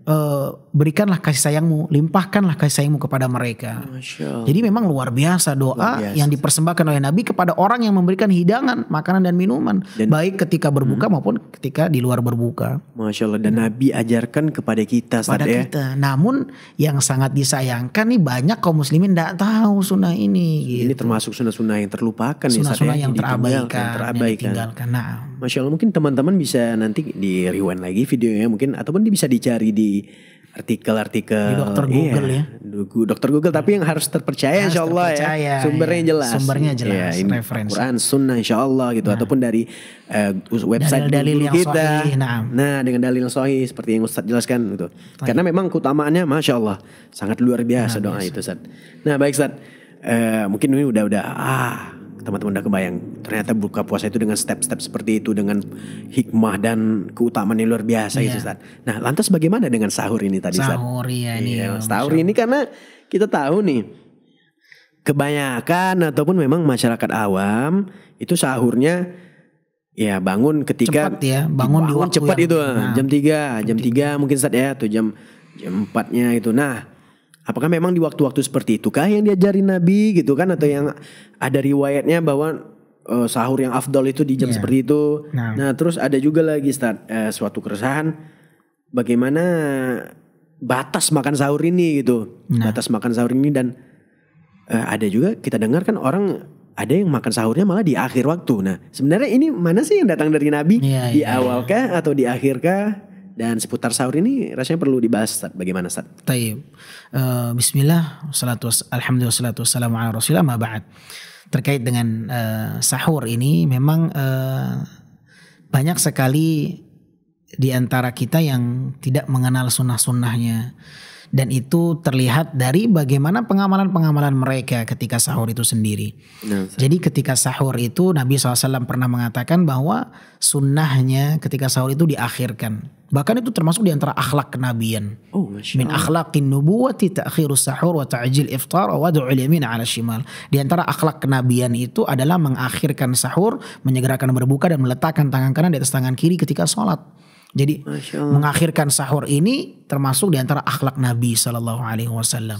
berikanlah kasih sayangmu, limpahkanlah kasih sayangmu kepada mereka. Jadi memang luar biasa doa yang dipersembahkan oleh Nabi kepada orang yang memberikan hidangan makanan dan minuman, baik ketika berbuka maupun ketika di luar berbuka. Masya Allah. Dan Nabi ajarkan kepada kita pada kita. Namun yang sangat disayangkan nih banyak kaum muslimin tidak tahu sunnah ini gitu. Ini termasuk sunnah-sunnah yang terlupakan, sunnah-sunnah yang terabaikan. Nah, Masya Allah, mungkin teman-teman bisa nanti di rewind lagi videonya mungkin, ataupun bisa dicari di artikel-artikel di dokter Google ya. Dokter Google, tapi yang harus terpercaya insya Allah ya. Sumbernya jelas. Sumbernya jelas. Ya, referensi. Quran, Sunnah insya Allah gitu. Ataupun dari website dalil yang kita. sahih. Nah, dengan dalil yang sahih seperti yang Ustadz jelaskan gitu. Karena memang keutamaannya Masya Allah sangat luar biasa doa itu Ustadz. Nah baik Ustadz, mungkin ini udah teman-teman udah kebayang ternyata buka puasa itu dengan step-step seperti itu, dengan hikmah dan keutamaan yang luar biasa itu Ustaz. Nah lantas bagaimana dengan sahur ini tadi Ustaz? Sahur ya ini. Sahur ini karena kita tahu nih kebanyakan ataupun memang masyarakat awam itu sahurnya ya bangun ketika cepat ya, bangun di waktu cepat yang, itu jam 3 mungkin Ustaz ya, atau jam 4-nya itu. Nah apakah memang di waktu-waktu seperti itu kah yang diajarin Nabi gitu kan, atau yang ada riwayatnya bahwa sahur yang afdol itu di jam seperti itu. Nah terus ada juga lagi Ustaz, suatu keresahan bagaimana batas makan sahur ini gitu. Batas makan sahur ini, dan ada juga kita dengar kan orang ada yang makan sahurnya malah di akhir waktu. Nah sebenarnya ini mana sih yang datang dari Nabi? Di awal kah atau di akhir kah? Dan seputar sahur ini rasanya perlu dibahas Ustaz. Bagaimana Ustaz? Taib. Bismillah, alhamdulillah, wassalatu wassalamu ala rasulillah, ma ba'd. Terkait dengan sahur ini memang banyak sekali di antara kita yang tidak mengenal sunnah-sunnahnya. Dan itu terlihat dari bagaimana pengamalan-pengamalan mereka ketika sahur itu sendiri. Jadi ketika sahur itu Nabi SAW pernah mengatakan bahwa sunnahnya ketika sahur itu diakhirkan. Bahkan itu termasuk di antara akhlak kenabian. Min akhlaqin nubuwati ta'khirus sahur wa ta'jil iftar wa wad'ul yamin 'ala shimal. Di antara akhlak kenabian itu adalah mengakhirkan sahur, menyegerakan berbuka, dan meletakkan tangan kanan di atas tangan kiri ketika sholat. Jadi mengakhirkan sahur ini termasuk di antara akhlak Nabi SAW.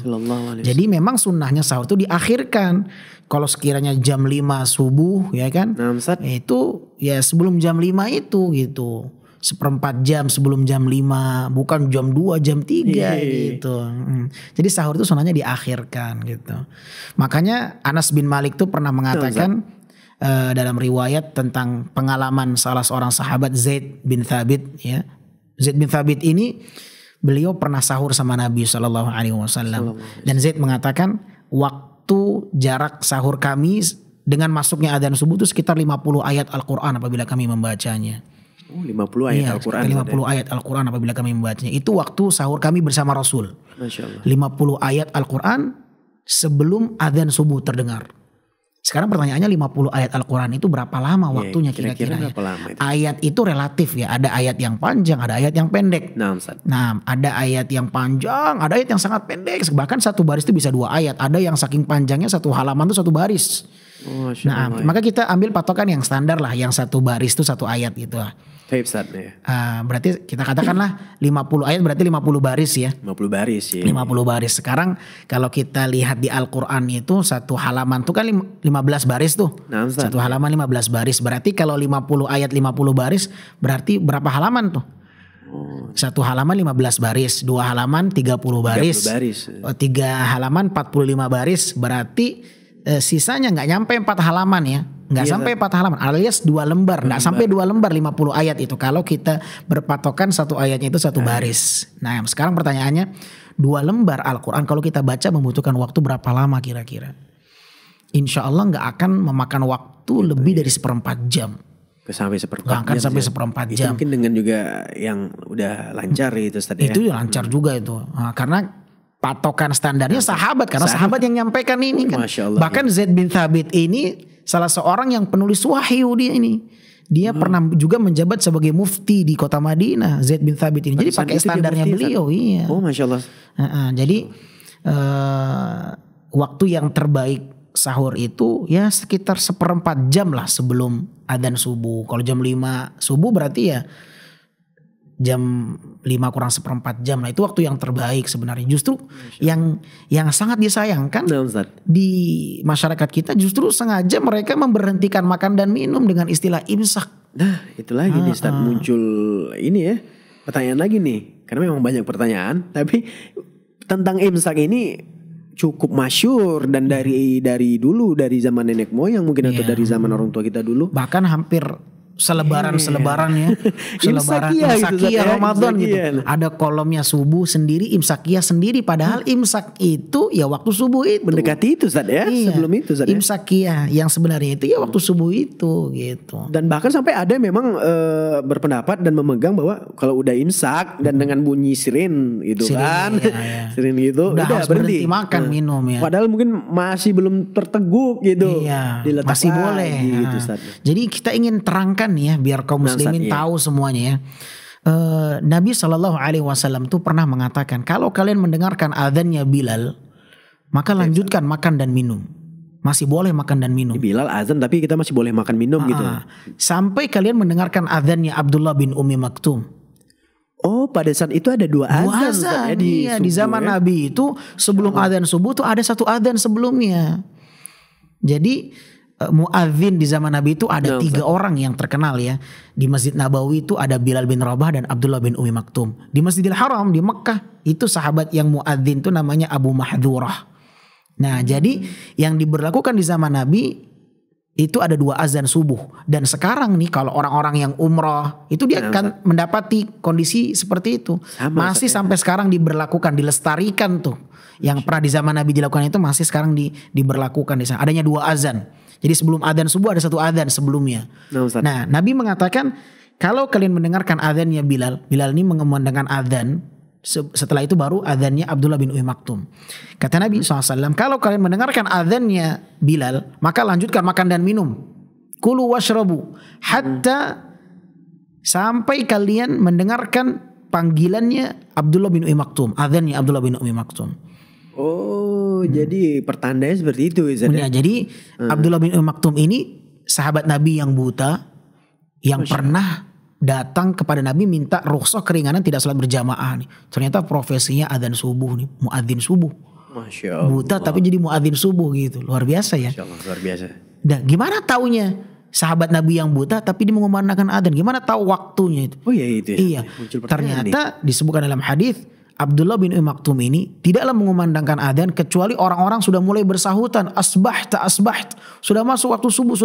Jadi memang sunnahnya sahur itu diakhirkan. Kalau sekiranya jam 5 subuh ya kan, itu ya sebelum jam 5 itu gitu. seperempat jam sebelum jam 5, bukan jam 2, jam 3 gitu. Jadi sahur itu sunahnya diakhirkan gitu. Makanya Anas bin Malik tuh pernah mengatakan dalam riwayat tentang pengalaman salah seorang sahabat Zaid bin Thabit ya. Zaid bin Thabit ini beliau pernah sahur sama Nabi SAW dan Zaid mengatakan waktu jarak sahur kami dengan masuknya adzan subuh itu sekitar 50 ayat Al-Quran apabila kami membacanya. 50 ayat Al-Quran. 50 ayat Al-Quran apabila kami membacanya. Itu waktu sahur kami bersama Rasul. Masya Allah. 50 ayat Al-Quran sebelum adzan subuh terdengar. Sekarang pertanyaannya 50 ayat Al-Quran itu berapa lama waktunya kira-kira? Berapa lama itu? Ayat itu relatif ya. Ada ayat yang panjang, ada ayat yang pendek. Nah, ada ayat yang panjang, ada ayat yang sangat pendek. Bahkan satu baris itu bisa 2 ayat. Ada yang saking panjangnya satu halaman itu 1 baris. Nah, maka kita ambil patokan yang standar lah, yang 1 baris itu 1 ayat gitu lah. Berarti kita katakanlah 50 ayat berarti 50 baris ya. 50 baris ya. 50 baris. Sekarang kalau kita lihat di Al-Quran itu satu halaman tuh kan 15 baris tuh. Satu halaman 15 baris. Berarti kalau 50 ayat 50 baris berarti berapa halaman tuh? Satu halaman 15 baris, 2 halaman 30 baris. 3 halaman 45 baris. Berarti sisanya nggak nyampe 4 halaman ya. Nggak sampai 4 halaman alias 2 lembar. Nggak sampai 2 lembar 50 ayat itu. Kalau kita berpatokan satu ayatnya itu 1 baris. Nah sekarang pertanyaannya 2 lembar Al-Quran kalau kita baca membutuhkan waktu berapa lama kira-kira? Insya Allah nggak akan memakan waktu lebih dari 1/4 jam. Sampai 1/4 jam. Nggak akan sampai 1/4 jam. Itu mungkin dengan juga yang udah lancar itu Ustaz ya. Itu lancar juga itu. Nah, karena patokan standarnya sahabat. Karena sahabat yang nyampaikan ini kan. Bahkan Zaid bin Thabit ini salah seorang yang penulis wahyu dia ini. Dia pernah juga menjabat sebagai mufti di kota Madinah. Zaid bin Thabit ini. Jadi pakai standarnya beliau. Iya. Oh Masya Allah. Jadi waktu yang terbaik sahur itu ya sekitar 1/4 jam lah sebelum adzan subuh. Kalau jam 5 subuh berarti ya jam 5 kurang 1/4 jam lah. Itu waktu yang terbaik sebenarnya. Justru yang sangat disayangkan di masyarakat kita justru sengaja mereka memberhentikan makan dan minum dengan istilah imsak. Nah itu lagi nih Ustaz muncul ini ya pertanyaan lagi nih. Karena memang banyak pertanyaan. Tapi tentang imsak ini cukup masyhur dan dari dulu dari zaman nenek moyang mungkin atau dari zaman orang tua kita dulu. Bahkan hampir selebaran ya. Imsakiyah Ramadan gitu. Ada kolomnya subuh sendiri, imsakiyah sendiri. Padahal imsak itu ya waktu subuh itu. Mendekati itu Ustaz ya. Sebelum itu Ustaz ya. Imsakiyah yang sebenarnya itu ya waktu subuh itu gitu. Dan bahkan sampai ada memang berpendapat dan memegang bahwa kalau udah imsak dan dengan bunyi sirin gitu kan. Sirin gitu udah harus berhenti makan minum ya. Padahal mungkin masih belum terteguk gitu. Masih boleh gitu, Ustaz. Jadi kita ingin terangkan nih ya biar kaum muslimin tahu semuanya ya. Nabi SAW tuh pernah mengatakan kalau kalian mendengarkan adzannya Bilal maka lanjutkan makan dan minum. Masih boleh makan dan minum. Bilal azan tapi kita masih boleh makan minum gitu. Sampai kalian mendengarkan adzannya Abdullah bin Ummi Maktum. Oh pada saat itu ada 2 azan ya, di zaman Nabi itu sebelum adzan subuh tuh ada 1 adzan sebelumnya. Jadi muadzin di zaman Nabi itu ada 3 orang yang terkenal ya. Di Masjid Nabawi itu ada Bilal bin Rabah dan Abdullah bin Ummi Maktum. Di Masjidil Haram di Mekah itu sahabat yang muadzin itu namanya Abu Mahdhurah. Nah jadi yang diberlakukan di zaman Nabi itu ada 2 azan subuh. Dan sekarang nih kalau orang-orang yang umroh itu dia akan mendapati kondisi seperti itu. Masih sampai sekarang diberlakukan, dilestarikan tuh. Yang pernah di zaman Nabi dilakukan itu masih sekarang diberlakukan di sana. Adanya 2 azan. Jadi sebelum adzan subuh ada 1 adzan sebelumnya. Nah, Nabi mengatakan kalau kalian mendengarkan adzannya Bilal ini mengumandangkan adzan. Setelah itu baru adzannya Abdullah bin Ummi Maktum. Kata Nabi SAW, kalau kalian mendengarkan adzannya Bilal, maka lanjutkan makan dan minum. Kulu washrabu hatta sampai kalian mendengarkan panggilannya Abdullah bin Ummi Maktum, adzannya Abdullah bin Ummi Maktum. Oh, jadi pertandanya seperti itu ya. Jadi Abdullah bin Ummi Maktum ini sahabat Nabi yang buta yang pernah datang kepada Nabi minta rukhsah keringanan tidak salat berjamaah nih. Ternyata profesinya adzan subuh nih, muadzin subuh. Masya Allah. Buta tapi jadi muadzin subuh gitu. Luar biasa ya. Masya Allah, luar biasa. Nah, gimana taunya? sahabat Nabi yang buta tapi dia mengumandangkan adzan. Gimana tahu waktunya itu? Oh iya itu ya. Iya. Muncul pertanyaan Ternyata disebutkan dalam hadis Abdullah bin Maktum ini tidaklah mengumandangkan adzan kecuali orang-orang sudah mulai bersahutan, asbahta. Sudah masuk waktu subuh.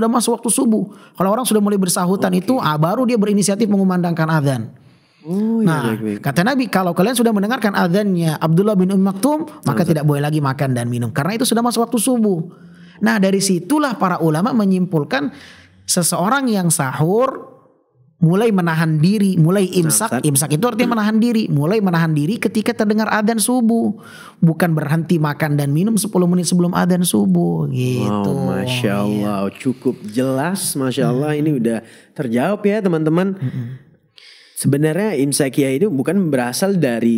Kalau orang sudah mulai bersahutan itu baru dia berinisiatif mengumandangkan adzan. Oh, Nah, baik. kata Nabi, kalau kalian sudah mendengarkan adzannya Abdullah bin Maktum, maka tidak boleh lagi makan dan minum karena itu sudah masuk waktu subuh. Nah, dari situlah para ulama menyimpulkan seseorang yang sahur mulai menahan diri, mulai imsak. Imsak itu artinya menahan diri, mulai menahan diri ketika terdengar adzan subuh, bukan berhenti makan dan minum 10 menit sebelum adzan subuh gitu. Wow, Masya Allah, cukup jelas, Masya Allah. Ini udah terjawab ya teman-teman. Sebenarnya imsakia itu bukan berasal dari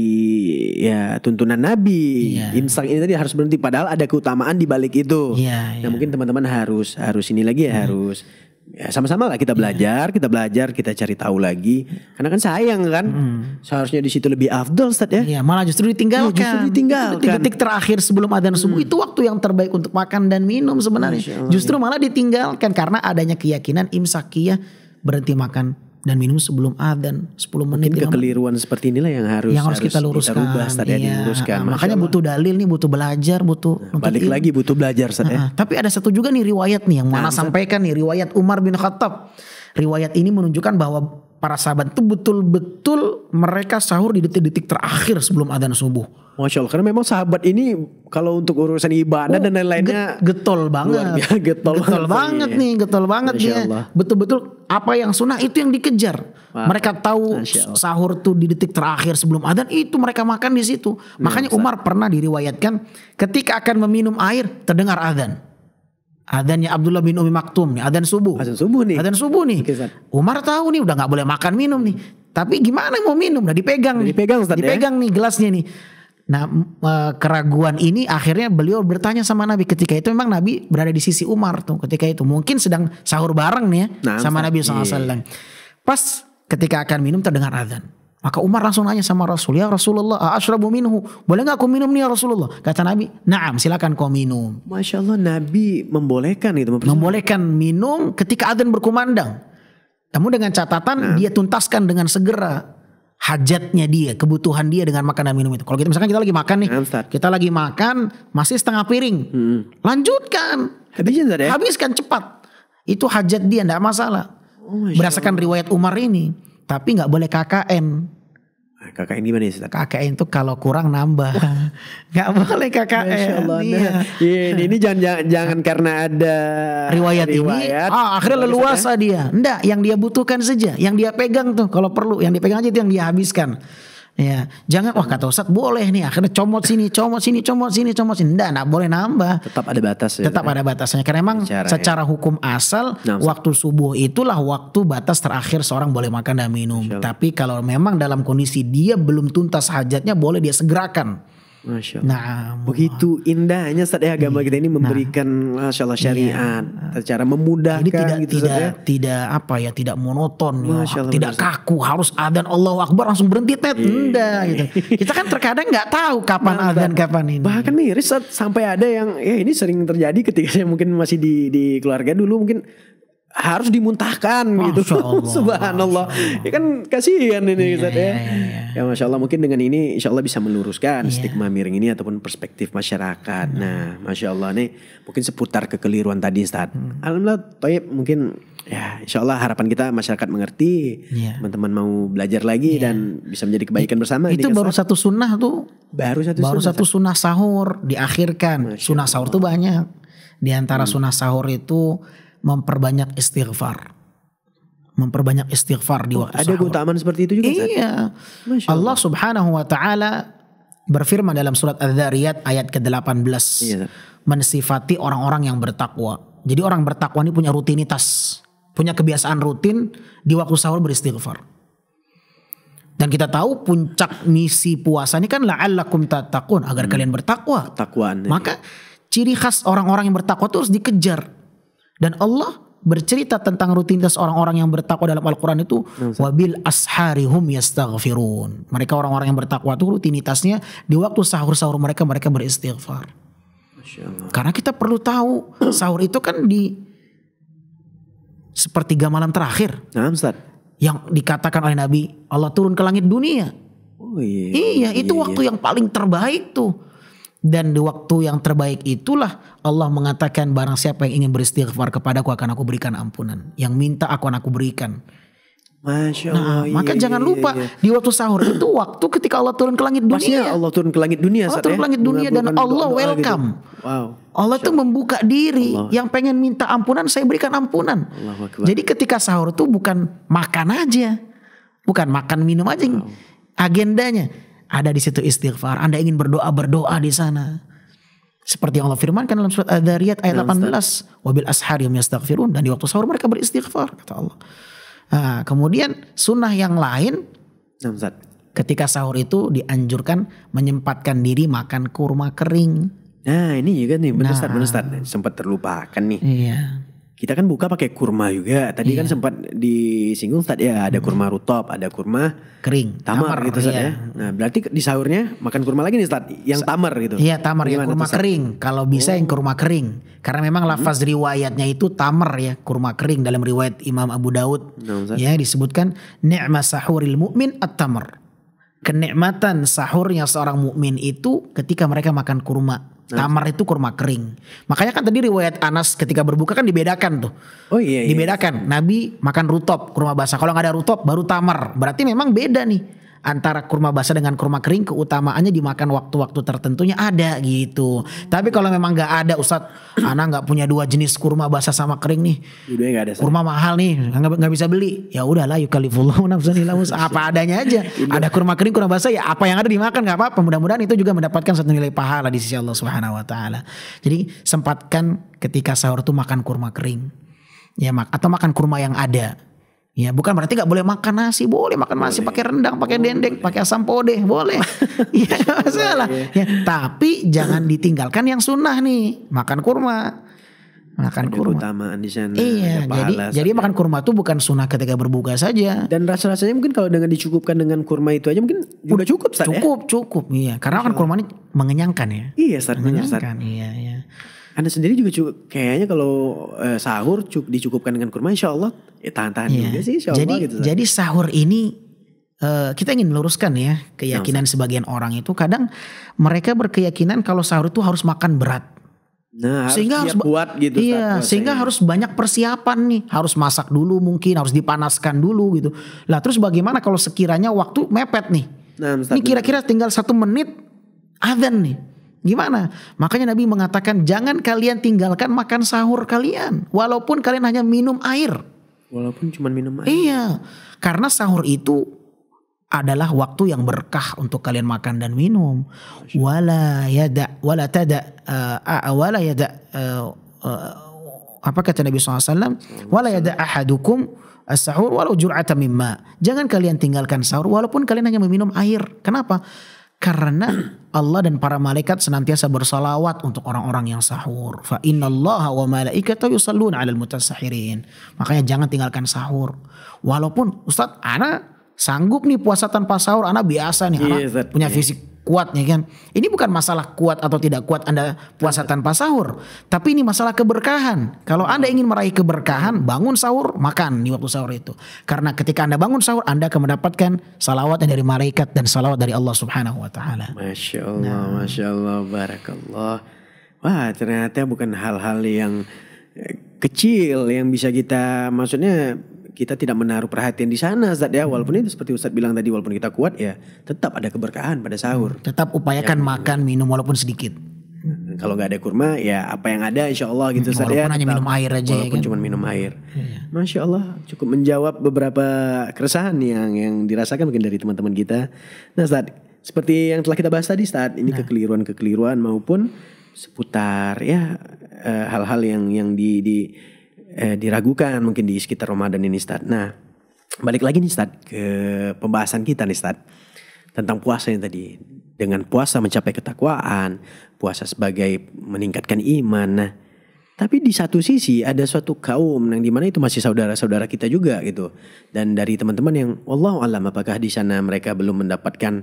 ya tuntunan Nabi. Iya. Imsak ini tadi harus berhenti, padahal ada keutamaan di balik itu. Iya, Nah mungkin teman-teman harus ini lagi ya, harus ya sama-sama lah kita belajar, kita cari tahu lagi. Karena kan sayang kan, seharusnya di situ lebih afdol Ustaz ya. Iya, malah justru ditinggalkan. Detik-detik terakhir sebelum adzan subuh itu waktu yang terbaik untuk makan dan minum sebenarnya. Justru malah ditinggalkan karena adanya keyakinan imsakiyah, berhenti makan dan minum sebelum adzan 10 menit. Mungkin kekeliruan seperti inilah yang harus kita luruskan. Kita rubah Ustaz ya, diluruskan. Makanya butuh dalil nih, butuh belajar, butuh balik lagi butuh belajar Ustaz ya. Tapi ada satu juga nih riwayat nih yang mana sampaikan nih, riwayat Umar bin Khattab. Riwayat ini menunjukkan bahwa para sahabat itu betul-betul mereka sahur di detik-detik terakhir sebelum adzan subuh. Masya Allah, karena memang sahabat ini kalau untuk urusan ibadah dan lain-lainnya getol banget. Getol banget dia. Betul-betul apa yang sunnah itu yang dikejar. Mereka tahu sahur tuh di detik terakhir sebelum adzan, itu mereka makan di situ. Makanya Umar pernah diriwayatkan ketika akan meminum air terdengar adzan. Adzannya Abdullah bin Maktum nih, adzan subuh nih. Umar tahu nih udah nggak boleh makan minum nih. Tapi gimana mau minum? Udah dipegang nih gelasnya nih. Nah, keraguan ini akhirnya beliau bertanya sama Nabi. Ketika itu memang Nabi berada di sisi Umar tuh ketika itu. Mungkin sedang sahur bareng nih ya sama Nabi SAW. Pas ketika akan minum terdengar adzan. Maka Umar langsung nanya sama Rasul, ya Rasulullah, ashrabu minhu, boleh gak aku minum nih ya Rasulullah? Kata Nabi, naam, silakan kau minum. Masya Allah, Nabi membolehkan itu. Membolehkan minum ketika adzan berkumandang. Namun dengan catatan dia tuntaskan dengan segera hajatnya dia, kebutuhan dia dengan makan dan minum itu. Kalau misalkan kita lagi makan nih, kita lagi makan masih setengah piring, lanjutkan, habiskan cepat. Itu hajat dia, tidak masalah. Berdasarkan riwayat Umar ini. Tapi nggak boleh KKN. KKN gimana ya? KKN itu kalau kurang nambah. Nggak boleh KKN. Masya Allah. Ini jangan karena ada riwayat ini. Akhirnya leluasa dia. Enggak, yang dia butuhkan saja, yang dia pegang tuh kalau perlu, yang dipegang aja itu yang dia habiskan. Ya, jangan kata Ustaz boleh nih akhirnya comot sini. Enggak boleh nambah. Tetap ada batas ya. Tetap ada batasnya karena memang secara hukum asal waktu subuh itulah waktu batas terakhir seorang boleh makan dan minum. Tapi kalau memang dalam kondisi dia belum tuntas hajatnya boleh dia segerakan. Masya Allah. Begitu indahnya Ustaz ya agama kita ini memberikan Masya Allah syariat secara memudahkan. Jadi tidak monoton, tidak kaku harus adzan Allahu Akbar langsung berhenti enggak gitu. Kita kan terkadang nggak tahu kapan adzan kapan ini. Bahkan miris sampai ada yang ini sering terjadi ketika saya mungkin masih di keluarga dulu mungkin harus dimuntahkan gitu. Subhanallah. Ya kan kasihan ini Ustaz ya. Ya Masya Allah, mungkin dengan ini insya Allah bisa meluruskan stigma miring ini ataupun perspektif masyarakat. Nah Masya Allah nih mungkin seputar kekeliruan tadi Ustaz. Alhamdulillah Toyib, mungkin ya insya Allah harapan kita masyarakat mengerti. Teman-teman mau belajar lagi dan bisa menjadi kebaikan bersama. Itu baru satu sunnah tuh. Baru satu sunnah sahur diakhirkan. Sunnah sahur tuh banyak. Di antara sunnah sahur itu memperbanyak istighfar. Di waktu ada sahur. keutamaan seperti itu juga. Iya. Allah Subhanahu wa taala berfirman dalam surat Adz-Dzariyat ayat ke-18 mensifati orang-orang yang bertakwa. Jadi orang bertakwa ini punya rutinitas, punya kebiasaan rutin di waktu sahur beristighfar. Dan kita tahu puncak misi puasa ini kan la'allakum tattaqun, agar kalian bertakwa. Takwaan. Maka ciri khas orang-orang yang bertakwa itu harus dikejar. Dan Allah bercerita tentang rutinitas orang-orang yang bertakwa dalam Al-Quran itu wabil asharihum yastaghfirun. Mereka orang-orang yang bertakwa itu rutinitasnya di waktu sahur-sahur mereka beristighfar. Karena kita perlu tahu sahur itu kan sepertiga malam terakhir. Nah, Ustaz. Yang dikatakan oleh Nabi, Allah turun ke langit dunia. Oh iya. Iya, itu waktu yang paling terbaik tuh. Dan di waktu yang terbaik itulah Allah mengatakan barang siapa yang ingin beristighfar kepadaku akan aku berikan ampunan. Yang minta akan aku berikan. Masya Nah, Allah. maka jangan lupa di waktu sahur itu waktu ketika Allah turun ke langit Pasnya dunia. Allah turun ke langit dunia. Allah Ustaz, turun ke langit dunia dan Mengabulkan Allah doa-doa welcome. Gitu. Wow. Allah tuh membuka diri. Allah. Yang pengen minta ampunan saya berikan ampunan. Allahu Akbar. Jadi ketika sahur tuh bukan makan aja. Bukan makan minum aja. Agendanya ada di situ istighfar. Anda ingin berdoa di sana. Seperti yang Allah firmankan dalam surat Adz-Dzariyat ayat 18. Wabil ashari hum yastaghfirun. Dan di waktu sahur mereka beristighfar, kata Allah. Nah, kemudian sunnah yang lain, Nah, Ustaz. ketika sahur itu dianjurkan menyempatkan diri makan kurma kering. Nah, ini juga nih benar Ustaz. Sempat terlupakan nih. Iya. Kita kan buka pakai kurma juga. Tadi kan sempat disinggung Ustaz ya, ada kurma rutop, ada kurma Kering, tamar gitu Ustaz iya. ya. Nah, berarti di sahurnya makan kurma lagi nih Ustaz, yang tamar gitu. Iya, tamar ya, Gimana kurma tuh, Ustaz? kering. Kalau bisa yang kurma kering. Karena memang lafaz riwayatnya itu tamar ya, kurma kering dalam riwayat Imam Abu Daud. Nah, Ustaz. Ya, disebutkan ni'ma sahuril mu'min at-tamar. Kenikmatan sahurnya seorang mukmin itu ketika mereka makan kurma. Tamar itu kurma kering. Makanya kan tadi riwayat Anas ketika berbuka kan dibedakan tuh. Oh iya. Dibedakan. Nabi makan rutop, kurma basah. Kalau nggak ada rutop baru tamar. Berarti memang beda nih. Antara kurma basah dengan kurma kering keutamaannya dimakan waktu-waktu tertentunya ada gitu. Tapi kalau memang nggak ada Ustadz, Ana nggak punya dua jenis kurma basah sama kering nih. Dua-duanya nggak ada. Ustaz. Kurma mahal nih, nggak bisa beli. Ya udahlah, yukallifullahu nafsan illa wus'aha. Apa adanya aja. Ada kurma kering, kurma basah, ya apa yang ada dimakan nggak apa-apa. Mudah-mudahan itu juga mendapatkan satu nilai pahala di sisi Allah Subhanahu Wa Taala. Jadi sempatkan ketika sahur tuh makan kurma kering, ya atau makan kurma yang ada. Ya bukan berarti nggak boleh makan nasi, boleh makan nasi pakai rendang, pakai dendeng, pakai asam podeh, boleh. Iya nggak masalah. Ya, tapi jangan ditinggalkan yang sunnah nih, makan kurma. Makan Ada kurma. keutamaan di sana. Iya, ada pahala, jadi Ustaz. makan kurma tuh bukan sunnah ketika berbuka saja. Dan rasa-rasanya mungkin kalau dengan dicukupkan dengan kurma itu aja mungkin juga cukup Ustaz ya. Cukup, iya. Karena kan kurma ini mengenyangkan ya. Iya Ustaz, benar Ustaz. Mengenyangkan, iya. Anda sendiri juga kayaknya kalau sahur dicukupkan dengan kurma insya Allah tahan-tahan juga sih insya Allah gitu. Ustaz. Jadi sahur ini kita ingin meluruskan ya keyakinan sebagian orang itu kadang mereka berkeyakinan kalau sahur itu harus makan berat. Nah, Sehingga harus kuat gitu Ustaz, iya, puasanya. sehingga harus banyak persiapan nih, harus masak dulu mungkin, harus dipanaskan dulu gitu. Lah terus bagaimana kalau sekiranya waktu mepet nih? Nah, Ustaz, Ini kira-kira tinggal 1 menit azan nih. Gimana? Makanya Nabi mengatakan jangan kalian tinggalkan makan sahur kalian. Walaupun kalian hanya minum air. walaupun cuma minum air. Iya. Karena sahur itu adalah waktu yang berkah untuk kalian makan dan minum. Apa kata Nabi SAW? Wala yada ahadukum as-sahur walau jur'atan mimma. Jangan kalian tinggalkan sahur walaupun kalian hanya meminum air. Kenapa? Karena Allah dan para malaikat senantiasa bersalawat untuk orang-orang yang sahur. Fa innallaha wa malaikatahu yusalluna 'alal mutasahhirin. Makanya jangan tinggalkan sahur. Walaupun Ustaz, ana sanggup nih puasa tanpa sahur, ana biasa nih, ana Ustaz. punya fisik kuat ya kan. Ini bukan masalah kuat atau tidak kuat Anda puasa tanpa sahur, tapi ini masalah keberkahan. Kalau Anda ingin meraih keberkahan, bangun sahur, makan di waktu sahur itu. Karena ketika Anda bangun sahur, Anda akan mendapatkan salawat dari malaikat dan salawat dari Allah Subhanahu wa taala. Masya Allah, Masya Allah, Barakallah. Wah, ternyata bukan hal-hal yang kecil yang bisa kita, maksudnya kita tidak menaruh perhatian di sana Ustaz ya. Walaupun itu seperti Ustaz bilang tadi, walaupun kita kuat ya tetap ada keberkahan pada sahur. Tetap upayakan makan minum walaupun sedikit. Kalau nggak ada kurma ya apa yang ada insya Allah gitu Ustaz Walaupun ya. hanya Tetap. minum air aja ya Walaupun kan? cuma minum air. Masya Allah, cukup menjawab beberapa keresahan yang dirasakan mungkin dari teman-teman kita. Nah Ustaz, seperti yang telah kita bahas tadi Ustaz, ini kekeliruan-kekeliruan maupun seputar ya hal-hal yang diragukan mungkin di sekitar Ramadan ini Ustaz. Nah, balik lagi nih Ustaz ke pembahasan kita nih Ustaz tentang puasa yang tadi. Dengan puasa mencapai ketakwaan, puasa sebagai meningkatkan iman. Nah, tapi di satu sisi ada suatu kaum yang dimana itu masih saudara-saudara kita juga gitu. Dan dari teman-teman yang wallahu alam apakah di sana mereka belum mendapatkan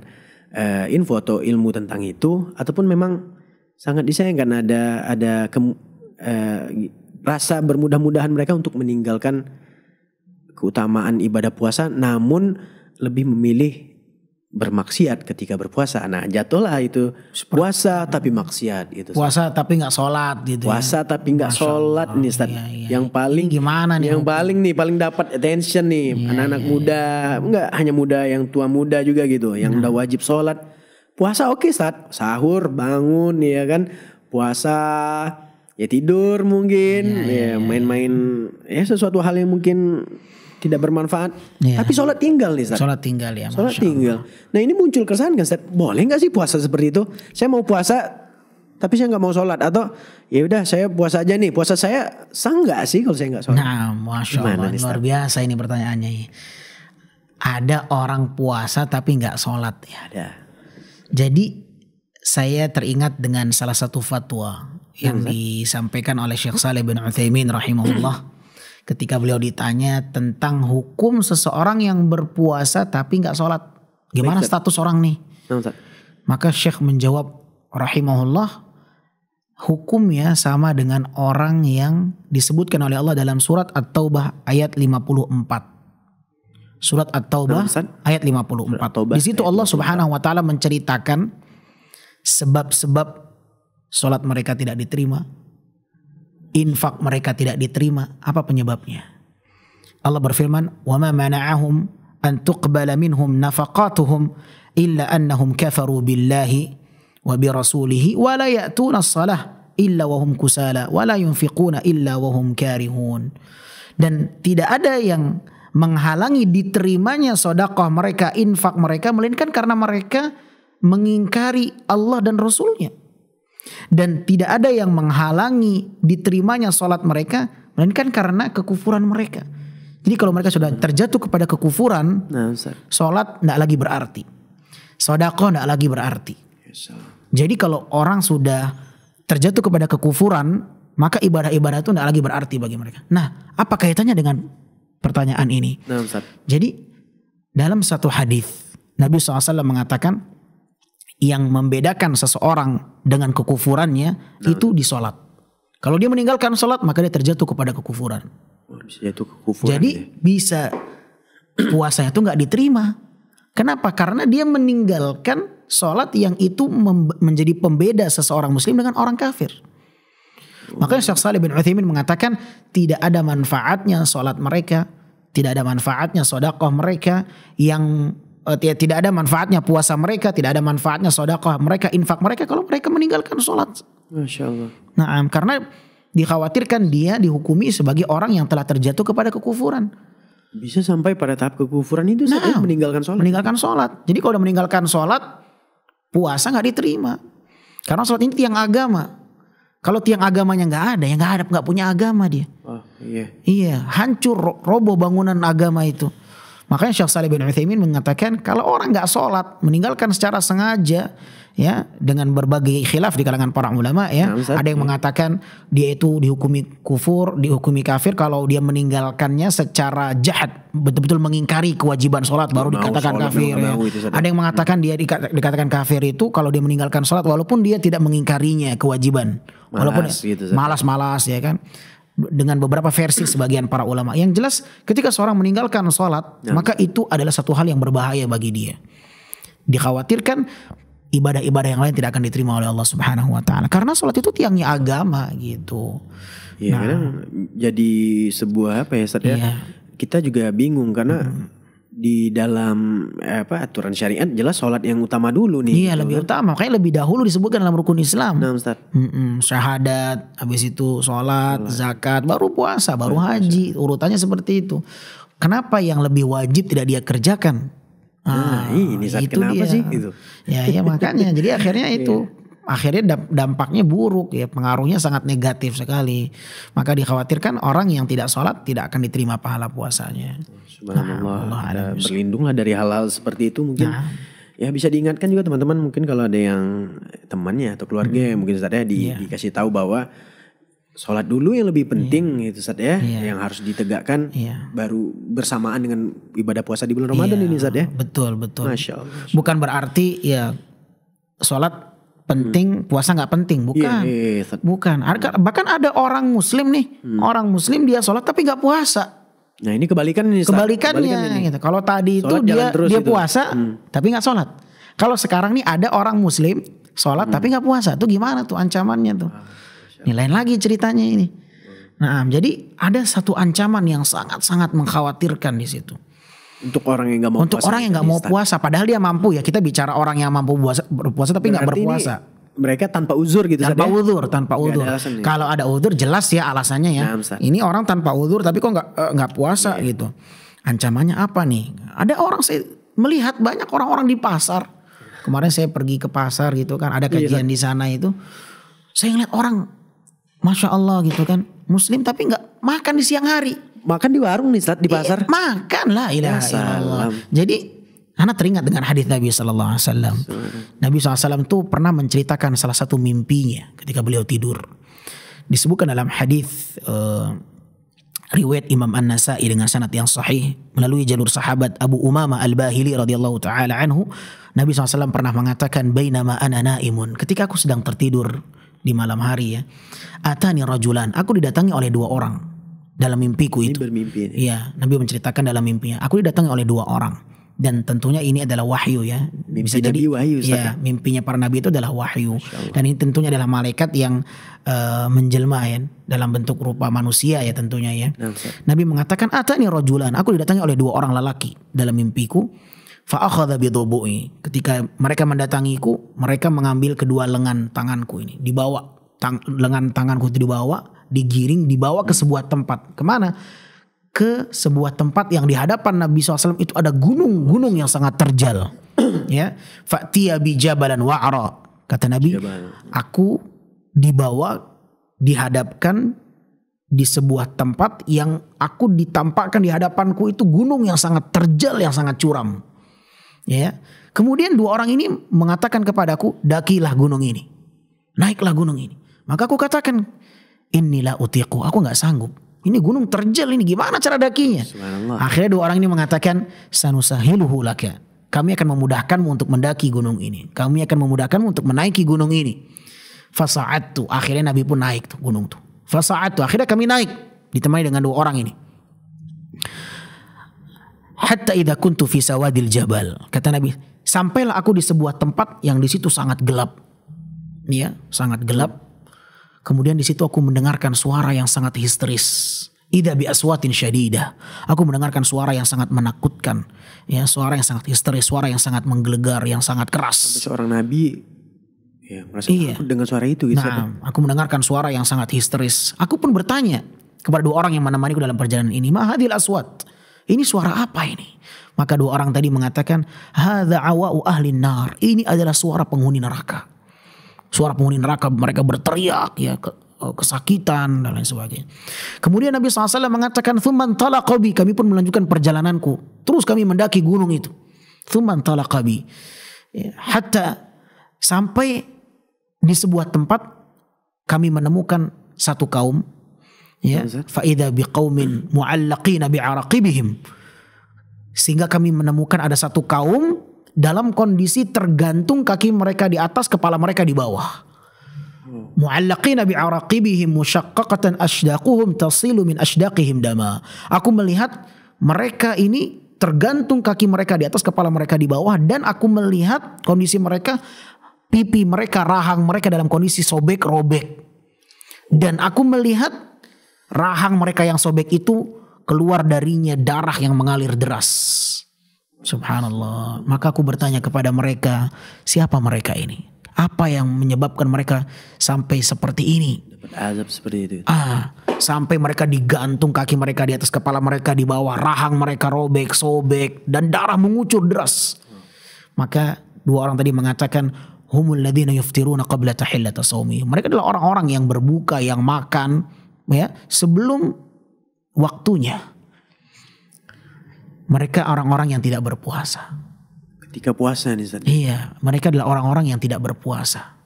info atau ilmu tentang itu, ataupun memang sangat disayangkan ada rasa bermudah-mudahan mereka untuk meninggalkan keutamaan ibadah puasa, namun lebih memilih bermaksiat ketika berpuasa. Nah, jatuhlah itu puasa tapi maksiat gitu. Puasa tapi nggak sholat gitu. Puasa tapi nggak sholat nih Ustaz. Yang paling ini gimana nih? Yang paling dapat attention nih anak-anak muda, enggak hanya muda, yang tua muda juga gitu, yang udah wajib sholat. Puasa oke Ustaz, sahur bangun ya kan, puasa ya tidur mungkin, main-main ya sesuatu hal yang mungkin tidak bermanfaat, tapi sholat tinggal nih Ustaz. Sholat tinggal ya. Sholat tinggal. Nah ini muncul keresahan kan Ustaz, boleh nggak sih puasa seperti itu? Saya mau puasa tapi saya nggak mau sholat, atau ya udah saya puasa aja nih, puasa saya sah nggak sih kalau saya nggak sholat? Nah, masya Allah, luar biasa ini pertanyaannya. Ada orang puasa tapi nggak sholat ya. Ada. Jadi saya teringat dengan salah satu fatwa yang disampaikan oleh Syekh Shalih bin Utsaimin rahimahullah. Ketika beliau ditanya tentang hukum seseorang yang berpuasa tapi nggak sholat, gimana status orang nih? Maka Syekh menjawab rahimahullah, hukumnya sama dengan orang yang disebutkan oleh Allah dalam surat At-Taubah ayat 54. Surat At-Taubah ayat 54. Di situ Allah Subhanahu wa taala menceritakan sebab-sebab sholat mereka tidak diterima, infak mereka tidak diterima. Apa penyebabnya? Allah berfirman, "Wa ma mana'ahum an tuqbala minhum nafaqatuhum illa annahum kafaru billahi wa bi rasulihi wa la ya'tuna as-salah illa wa hum kusala wa la yunfiquna illa wa hum karihun." Dan tidak ada yang menghalangi diterimanya sedekah mereka, infak mereka, melainkan karena mereka mengingkari Allah dan Rasulnya. Dan tidak ada yang menghalangi diterimanya sholat mereka, melainkan karena kekufuran mereka. Jadi kalau mereka sudah terjatuh kepada kekufuran, sholat tidak lagi berarti, sedekah tidak lagi berarti. Jadi kalau orang sudah terjatuh kepada kekufuran, maka ibadah-ibadah itu tidak lagi berarti bagi mereka. Nah, apa kaitannya dengan pertanyaan ini? Jadi dalam satu hadis Nabi SAW mengatakan, yang membedakan seseorang dengan kekufurannya itu di sholat. Kalau dia meninggalkan sholat, maka dia terjatuh kepada kekufuran. Jadi bisa puasanya itu nggak diterima. Kenapa? Karena dia meninggalkan sholat yang itu menjadi pembeda seseorang muslim dengan orang kafir. Makanya Syekh Shalih bin Utsaimin mengatakan tidak ada manfaatnya sholat mereka, tidak ada manfaatnya sedekah mereka, yang tidak ada manfaatnya puasa mereka, tidak ada manfaatnya sedekah mereka, infak mereka kalau mereka meninggalkan sholat. Masya Allah. Nah, karena dikhawatirkan dia dihukumi sebagai orang yang telah terjatuh kepada kekufuran. Bisa sampai pada tahap kekufuran itu saja meninggalkan sholat. Meninggalkan sholat. Jadi kalau udah meninggalkan sholat, puasa nggak diterima. Karena sholat ini tiang agama. Kalau tiang agamanya nggak ada, ya nggak punya agama dia. Oh, iya. Iya, hancur, roboh bangunan agama itu. Makanya Syekh Shalih bin Utsaimin mengatakan kalau orang nggak sholat, meninggalkan secara sengaja, ya, dengan berbagai khilaf di kalangan para ulama, ya, ada yang mengatakan dia itu dihukumi kufur, dihukumi kafir kalau dia meninggalkannya secara jahat, betul-betul mengingkari kewajiban sholat baru dikatakan kafir. Ya. Ada yang mengatakan dia dikatakan kafir itu kalau dia meninggalkan sholat walaupun dia tidak mengingkarinya kewajiban, walaupun malas ya kan. Dengan beberapa versi sebagian para ulama. Yang jelas ketika seorang meninggalkan sholat, maka itu adalah satu hal yang berbahaya bagi dia. Dikhawatirkan ibadah-ibadah yang lain tidak akan diterima oleh Allah Subhanahu wa taala. Karena sholat itu tiangnya agama gitu. Iya, kadang jadi sebuah apa ya Ustaz ya? Kita juga bingung karena di dalam aturan syariat jelas sholat yang utama dulu nih. Iya, lebih utama. Makanya lebih dahulu disebutkan dalam rukun Islam. Nah, Ustaz. Syahadat, habis itu sholat, zakat, baru puasa, baru haji. Urutannya seperti itu. Kenapa yang lebih wajib tidak dia kerjakan? Ini Ustaz, itu kenapa dia. sih gitu? Ya makanya. Jadi akhirnya itu. Akhirnya dampaknya buruk ya, pengaruhnya sangat negatif sekali. Maka dikhawatirkan orang yang tidak sholat tidak akan diterima pahala puasanya. Subhanallah, berlindunglah dari hal-hal seperti itu mungkin. Ya bisa diingatkan juga teman-teman, mungkin kalau ada yang temannya atau keluarga yang mungkin Ustaz ya dikasih tahu bahwa sholat dulu yang lebih penting itu Ustaz ya, yang harus ditegakkan baru bersamaan dengan ibadah puasa di bulan Ramadan ini Ustaz ya. Betul. Masya Allah. Bukan berarti ya sholat penting, puasa nggak penting, bukan. Bukan. Bahkan ada orang Muslim nih, orang Muslim dia sholat tapi nggak puasa. Nah ini kebalikannya. Gitu. Kalau tadi sholat itu dia puasa tapi nggak sholat. Kalau sekarang nih ada orang Muslim sholat tapi nggak puasa, tuh gimana tuh ancamannya tuh? Ini lain lagi ceritanya ini. Nah, jadi ada satu ancaman yang sangat-sangat mengkhawatirkan di situ. Untuk orang yang nggak mau puasa. Untuk orang yang nggak mau puasa, padahal dia mampu ya. Kita bicara orang yang mampu berpuasa tapi nggak berpuasa. Mereka tanpa uzur gitu. Tanpa uzur. Kalau ada uzur jelas ya alasannya ya. Ini orang tanpa uzur tapi kok nggak puasa gitu. Ancamannya apa nih? Ada orang saya melihat banyak orang-orang di pasar. Kemarin saya pergi ke pasar gitu kan, ada kajian di sana itu. Saya ngeliat orang, masya Allah gitu kan, Muslim tapi nggak makan di siang hari. Makan di warung nih di pasar. Makan lah, ilaha illallah. Jadi anak teringat dengan hadis Nabi Sallallahu Alaihi Wasallam. Nabi SAW tuh pernah menceritakan salah satu mimpinya ketika beliau tidur. Disebutkan dalam hadis riwayat Imam An-Nasa'i dengan sanad yang sahih melalui jalur sahabat Abu Umamah Al-Bahili radhiyallahu taala anhu. Nabi SAW pernah mengatakan, bainama ana naimun, ketika aku sedang tertidur di malam hari ya, atani rajulan, aku didatangi oleh dua orang dalam mimpiku itu. Iya, Nabi menceritakan dalam mimpinya, aku didatangi oleh dua orang. Dan tentunya ini adalah wahyu ya. Bisa jadi wahyu, ya, mimpinya para nabi itu adalah wahyu. Dan ini tentunya adalah malaikat yang menjelma ya dalam bentuk rupa manusia ya tentunya ya. Nabi mengatakan, atani rajulan, aku didatangi oleh dua orang lelaki dalam mimpiku. Fa akhadha bi dhubu'i, ketika mereka mendatangiku, mereka mengambil kedua lengan tanganku ini, dibawa lengan tanganku itu digiring, dibawa ke sebuah tempat. Kemana? Ke sebuah tempat yang di hadapan Nabi SAW itu ada gunung-gunung yang sangat terjal. Ya, fa'tiya bi jabalan wa'ra, kata Nabi, aku dibawa, dihadapkan di sebuah tempat yang aku ditampakkan di hadapanku itu gunung yang sangat terjal, yang sangat curam. Ya, kemudian dua orang ini mengatakan kepadaku, dakilah gunung ini, naiklah gunung ini. Maka aku katakan, inilah utiku, aku nggak sanggup. Ini gunung terjal ini, gimana cara dakinya? Akhirnya dua orang ini mengatakan, sanusahiluhu laka, kami akan memudahkanmu untuk mendaki gunung ini. Kami akan memudahkanmu untuk menaiki gunung ini. Fasa'atu, akhirnya Nabi pun naik tuh gunung tuh. Fasa'atu, akhirnya kami naik ditemani dengan dua orang ini. Hatta idza kuntu fi sawadil jabal, kata Nabi, sampailah aku di sebuah tempat yang di situ sangat gelap. Ya, sangat gelap. Kemudian di situ aku mendengarkan suara yang sangat histeris. Idza bi aswatin syadidah. Aku mendengarkan suara yang sangat menakutkan. Ya, suara yang sangat histeris, suara yang sangat menggelegar, yang sangat keras. Sampai seorang nabi merasa takut dengan suara itu gitu. Nah, aku mendengarkan suara yang sangat histeris. Aku pun bertanya kepada dua orang yang menemaniku dalam perjalanan ini, ma hadhil aswat? Ini suara apa ini? Maka dua orang tadi mengatakan, hadza awa'u ahli nar. Ini adalah suara penghuni neraka. Suara penghuni neraka, mereka berteriak ya, kesakitan dan lain sebagainya. Kemudian Nabi SAW mengatakan, thumman talaqabi, kami pun melanjutkan perjalananku. Terus kami mendaki gunung itu. Thumman talaqabi, hatta sampai di sebuah tempat kami menemukan satu kaum. Ya, faida biqaumin mu'allaqina bi'araqibihim, sehingga kami menemukan ada satu kaum dalam kondisi tergantung kaki mereka di atas, kepala mereka di bawah. Mu'allaqina bi'araqibihim musyaqqaqatan ashdaquhum tasilu min ashdaqihim dama. Aku melihat mereka ini tergantung kaki mereka di atas, kepala mereka di bawah, dan aku melihat kondisi mereka, pipi mereka, rahang mereka dalam kondisi sobek-robek. Dan aku melihat rahang mereka yang sobek itu keluar darinya darah yang mengalir deras. Subhanallah. Maka aku bertanya kepada mereka, siapa mereka ini? Apa yang menyebabkan mereka sampai seperti ini? Dapat azab seperti itu. Sampai mereka digantung kaki mereka di atas, kepala mereka di bawah, rahang mereka robek, sobek, dan darah mengucur deras. Maka dua orang tadi mengatakan, humul ladzina yuftiruna qabla tahillata shaumi. Mereka adalah orang-orang yang berbuka, yang makan ya sebelum waktunya. Mereka orang-orang yang tidak berpuasa. Ketika puasa nih Ustaz. Iya, mereka adalah orang-orang yang tidak berpuasa.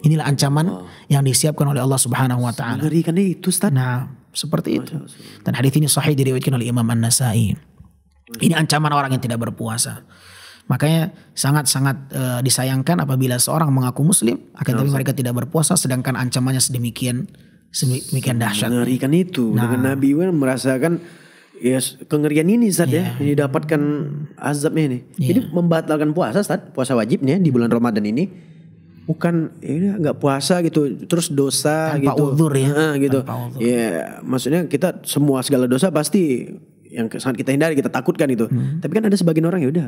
Inilah ancaman yang disiapkan oleh Allah Subhanahu wa taala. Mengerikan itu Ustaz. Nah, seperti itu. Dan hadis ini sahih diriwayatkan oleh Imam An-Nasa'i. Ini ancaman orang yang tidak berpuasa. Makanya sangat-sangat disayangkan apabila seorang mengaku muslim akan tapi mereka tidak berpuasa sedangkan ancamannya sedemikian dahsyat. Mengerikan itu. Dengan Nabi merasakan ya kengerian ini Ustaz ya, yang didapatkan azabnya ini. Jadi membatalkan puasa Ustaz, puasa wajibnya di bulan Ramadan ini bukan ya nggak puasa gitu terus dosa tanpa gitu. uzur ya. Gitu. Tanpa uzur. Ya maksudnya kita semua segala dosa pasti yang sangat kita hindari, kita takutkan itu. Tapi kan ada sebagian orang ya udah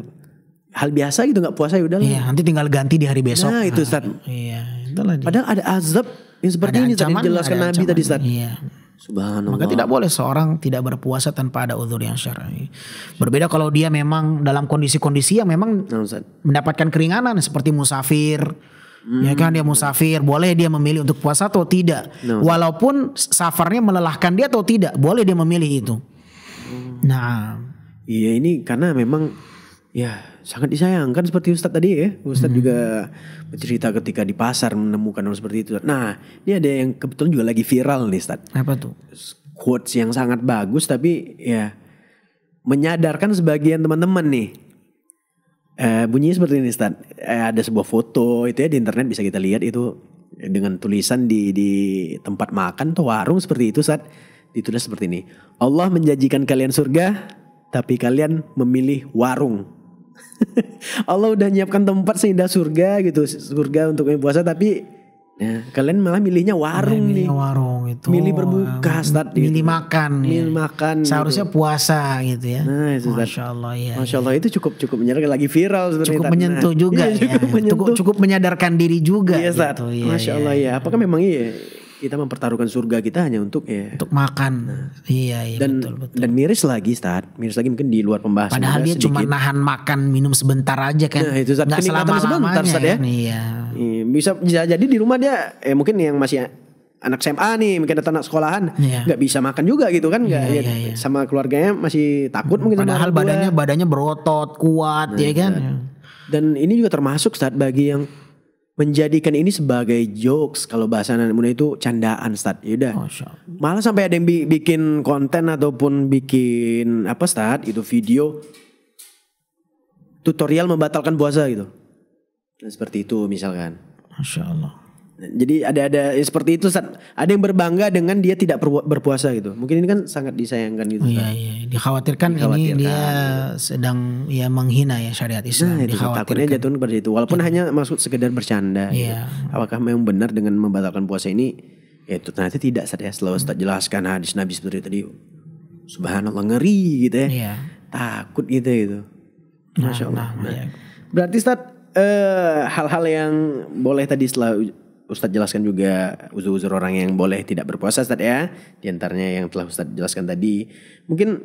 hal biasa gitu nggak puasa ya udah. Iya, nanti tinggal ganti di hari besok. Nah, itu Ustaz. Iya, itulah dia. Padahal ada azab yang seperti ini tadi dijelaskan Nabi tadi Ustaz. Iya. Subhanallah. Maka tidak boleh seorang tidak berpuasa tanpa ada uzur yang syar'i. Berbeda kalau dia memang dalam kondisi-kondisi yang memang mendapatkan keringanan seperti musafir. Ya kan dia musafir, boleh dia memilih untuk puasa atau tidak. Walaupun safarnya melelahkan dia atau tidak, boleh dia memilih itu. Nah, iya ini karena memang ya sangat disayangkan seperti Ustadz tadi ya. Ustadz juga bercerita ketika di pasar menemukan hal seperti itu. Nah, ini ada yang kebetulan juga lagi viral nih Ustadz. apa tuh? Quotes yang sangat bagus tapi ya menyadarkan sebagian teman-teman nih. Bunyinya seperti ini Ustaz. Ada sebuah foto itu ya di internet bisa kita lihat itu dengan tulisan di tempat makan atau warung seperti itu Ustaz. Ditulis seperti ini. Allah menjanjikan kalian surga tapi kalian memilih warung. Allah udah nyiapkan tempat seindah surga gitu, surga untuk puasa tapi kalian malah milihnya warung nih. Warung itu. Milih berbuka Ustaz. Milih makan. Milih makan. Seharusnya gitu. Puasa gitu ya. Nah, itu Ustaz. Masya Allah ya. Masya Allah itu cukup menyadarkan lagi viral sebenarnya. Cukup menyentuh juga ya. Cukup menyadarkan diri juga. Iya Ustaz. Gitu. Ya, Masya Allah ya. Apakah memang iya kita mempertaruhkan surga kita hanya untuk untuk makan. Iya dan, betul. Dan miris lagi Ustaz. Miris lagi mungkin di luar pembahasan. Padahal dia cuma nahan makan minum sebentar aja kan. Nah, itu Ustaz. Nggak selama-lamanya ya. Iya. Bisa jadi di rumah dia mungkin yang masih anak SMA nih, mungkin ada anak sekolahan nggak bisa makan juga gitu kan, nggak sama keluarganya masih takut mungkin. Padahal badannya berotot kuat ya kan. Dan ini juga termasuk Ustaz bagi yang menjadikan ini sebagai jokes, kalau bahasa anak muda itu candaan Ustaz. Yaudah. Malah sampai ada yang bikin konten ataupun bikin apa Ustaz, itu video tutorial membatalkan puasa gitu. Nah, seperti itu misalkan. Masya Allah. Jadi ada seperti itu Ustaz. Ada yang berbangga dengan dia tidak berpuasa gitu. Mungkin ini kan sangat disayangkan gitu. Iya. Dikhawatirkan ini dia sedang menghina ya syariat Islam. Nah, itu takutnya jatuh kepada itu. Walaupun hanya maksud sekedar bercanda. Gitu. Apakah memang benar dengan membatalkan puasa ini? Ya itu ternyata tidak Ustaz ya. Setelah Ustaz jelaskan hadis Nabi seperti tadi. Subhanallah, ngeri gitu ya. Iya. Takut gitu. Masya Allah. Berarti Ustaz hal-hal yang boleh tadi setelah Ustaz jelaskan juga uzur-uzur orang yang boleh tidak berpuasa Ustaz ya. Di antaranya yang telah Ustaz jelaskan tadi. Mungkin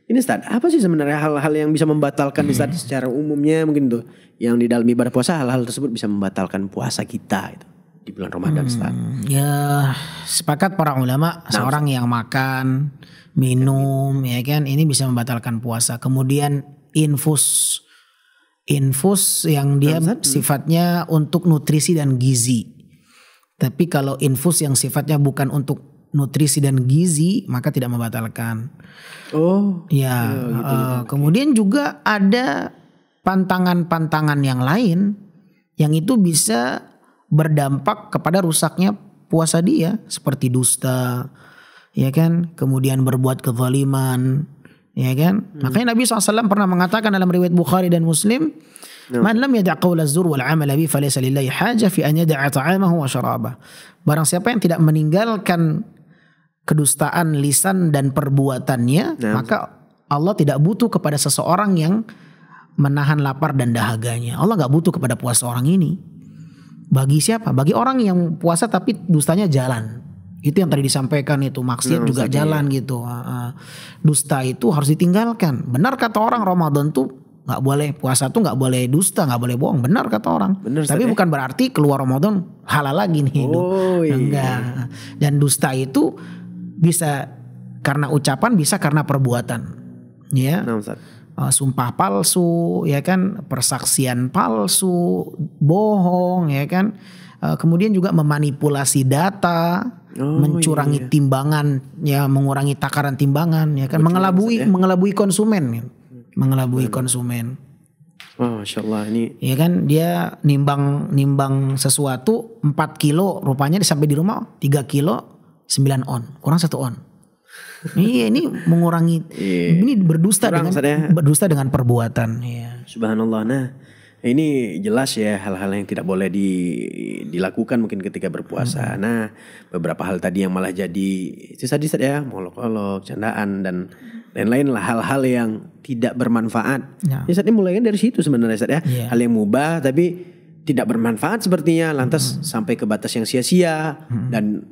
ini Ustaz, apa sih sebenarnya hal-hal yang bisa membatalkan Ustaz secara umumnya mungkin tuh yang di dalam ibadah puasa, hal-hal tersebut bisa membatalkan puasa kita gitu di bulan Ramadan Ustaz. Ya, sepakat para ulama seorang yang makan, minum ya kan ini bisa membatalkan puasa. Kemudian infus yang dia sifatnya untuk nutrisi dan gizi. Tapi kalau infus yang sifatnya bukan untuk nutrisi dan gizi maka tidak membatalkan. Kemudian juga ada pantangan-pantangan yang lain yang itu bisa berdampak kepada rusaknya puasa dia, seperti dusta, ya kan? Kemudian berbuat kezaliman, ya kan? Makanya Nabi SAW pernah mengatakan dalam riwayat Bukhari dan Muslim, man lam yada' qawla zur wal 'amala bi falaysa lillahi haja fi an yada'a ta'amahu wa syarabah. Barang siapa yang tidak meninggalkan kedustaan lisan dan perbuatannya, maka Allah tidak butuh kepada seseorang yang menahan lapar dan dahaganya. Allah enggak butuh kepada puasa orang ini. Bagi siapa? Bagi orang yang puasa tapi dustanya jalan. Itu yang tadi disampaikan itu, maksiat juga jalan gitu. Dusta itu harus ditinggalkan. Benar kata orang, Ramadan tuh nggak boleh, puasa tuh nggak boleh dusta, nggak boleh bohong. Benar kata orang. Tapi bukan berarti keluar Ramadan halal lagi nih. Enggak. Dan dusta itu bisa karena ucapan, bisa karena perbuatan. Ya. Sumpah palsu, ya kan, persaksian palsu, bohong, ya kan. Kemudian juga memanipulasi data, mencurangi timbangan, ya, mengurangi takaran timbangan, ya kan, mengelabui konsumen. Mengelabui konsumen. Oh, Masya Allah ini. Ya kan dia nimbang sesuatu 4 kilo, rupanya sampai di rumah 3 kilo 9 on, kurang 1 on. Ini mengurangi, ini berdusta dengan perbuatan. Ya. Subhanallah. Nah, ini jelas ya hal-hal yang tidak boleh dilakukan mungkin ketika berpuasa. Nah, beberapa hal tadi yang malah jadi itu tadi ya, molok-olok, candaan dan lain-lain lah, hal-hal yang tidak bermanfaat. Ya saatnya mulainya dari situ sebenarnya Ustaz ya. Hal yang mubah tapi tidak bermanfaat sepertinya, lantas sampai ke batas yang sia-sia dan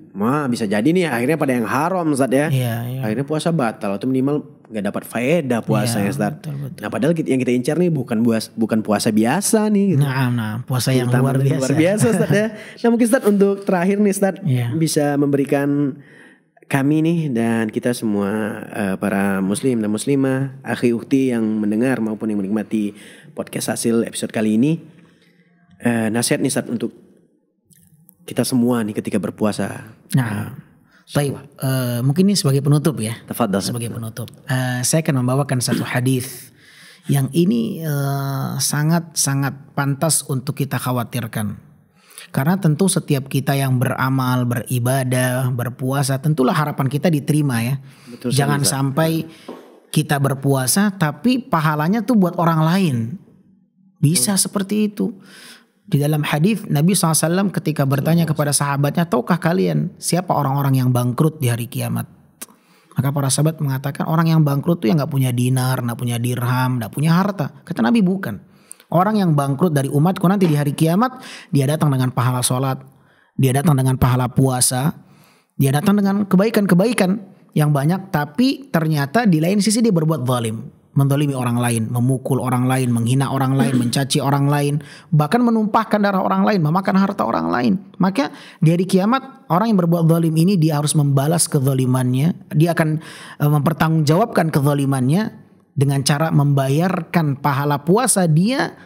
bisa jadi nih akhirnya pada yang haram Ustaz ya. Akhirnya puasa batal atau minimal nggak dapat faedah puasanya Ustaz. Betul. Nah padahal yang kita incar nih bukan puasa biasa nih gitu. Nah puasa yang luar biasa Ustaz ya. Nah mungkin Ustaz untuk terakhir nih Ustaz bisa memberikan kami nih dan kita semua para muslim dan muslimah, akhi ukhti yang mendengar maupun yang menikmati podcast hasil episode kali ini, nasihat nih Ustaz untuk kita semua nih ketika berpuasa. Baik, mungkin ini sebagai penutup ya. Tafadhal. Sebagai penutup, saya akan membawakan satu hadis yang ini sangat pantas untuk kita khawatirkan. Karena tentu setiap kita yang beramal, beribadah, berpuasa, tentulah harapan kita diterima ya. Betul, jangan sampai kita berpuasa tapi pahalanya tuh buat orang lain. Bisa seperti itu. Di dalam hadis Nabi SAW ketika bertanya kepada sahabatnya, tahukah kalian siapa orang-orang yang bangkrut di hari kiamat? Maka para sahabat mengatakan orang yang bangkrut tuh yang gak punya dinar, gak punya dirham, gak punya harta. Kata Nabi bukan. Orang yang bangkrut dari umatku nanti di hari kiamat, dia datang dengan pahala sholat, dia datang dengan pahala puasa, dia datang dengan kebaikan-kebaikan yang banyak, tapi ternyata di lain sisi dia berbuat zalim, menzalimi orang lain, memukul orang lain, menghina orang lain, mencaci orang lain, bahkan menumpahkan darah orang lain, memakan harta orang lain. Maka di hari kiamat orang yang berbuat zalim ini dia harus membalas kezalimannya, dia akan mempertanggungjawabkan kezalimannya dengan cara membayarkan pahala puasa dia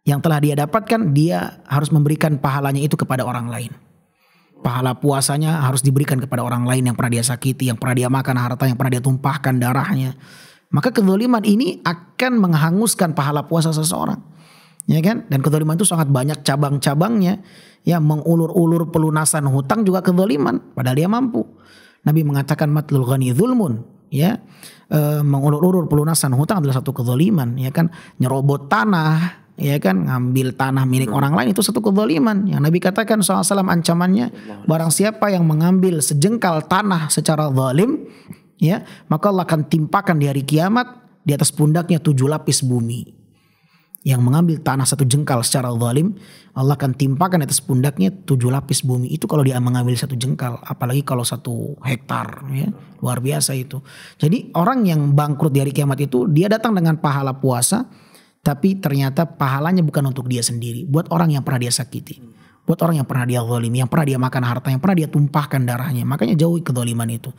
yang telah dia dapatkan, dia harus memberikan pahalanya itu kepada orang lain. Pahala puasanya harus diberikan kepada orang lain yang pernah dia sakiti, yang pernah dia makan harta, yang pernah dia tumpahkan darahnya. Maka kezaliman ini akan menghanguskan pahala puasa seseorang. Ya kan? Dan kezaliman itu sangat banyak cabang-cabangnya. Ya, mengulur-ulur pelunasan hutang juga kezaliman, padahal dia mampu. Nabi mengatakan matlul ghani zulmun. Ya, mengulur-ulur pelunasan hutang adalah satu kezaliman, ya kan? Nyerobot tanah, ya kan? Ngambil tanah milik orang lain itu satu kezaliman. Yang Nabi katakan SAW ancamannya, barang siapa yang mengambil sejengkal tanah secara zalim, ya, maka Allah akan timpakan di hari kiamat di atas pundaknya 7 lapis bumi. Yang mengambil tanah 1 jengkal secara zalim, Allah akan timpakan di atas pundaknya 7 lapis bumi. Itu kalau dia mengambil 1 jengkal, apalagi kalau 1 hektar, ya, luar biasa itu. Jadi orang yang bangkrut di hari kiamat itu dia datang dengan pahala puasa, tapi ternyata pahalanya bukan untuk dia sendiri, buat orang yang pernah dia sakiti, buat orang yang pernah dia zalimi, yang pernah dia makan harta, yang pernah dia tumpahkan darahnya. Makanya jauhi kezaliman itu,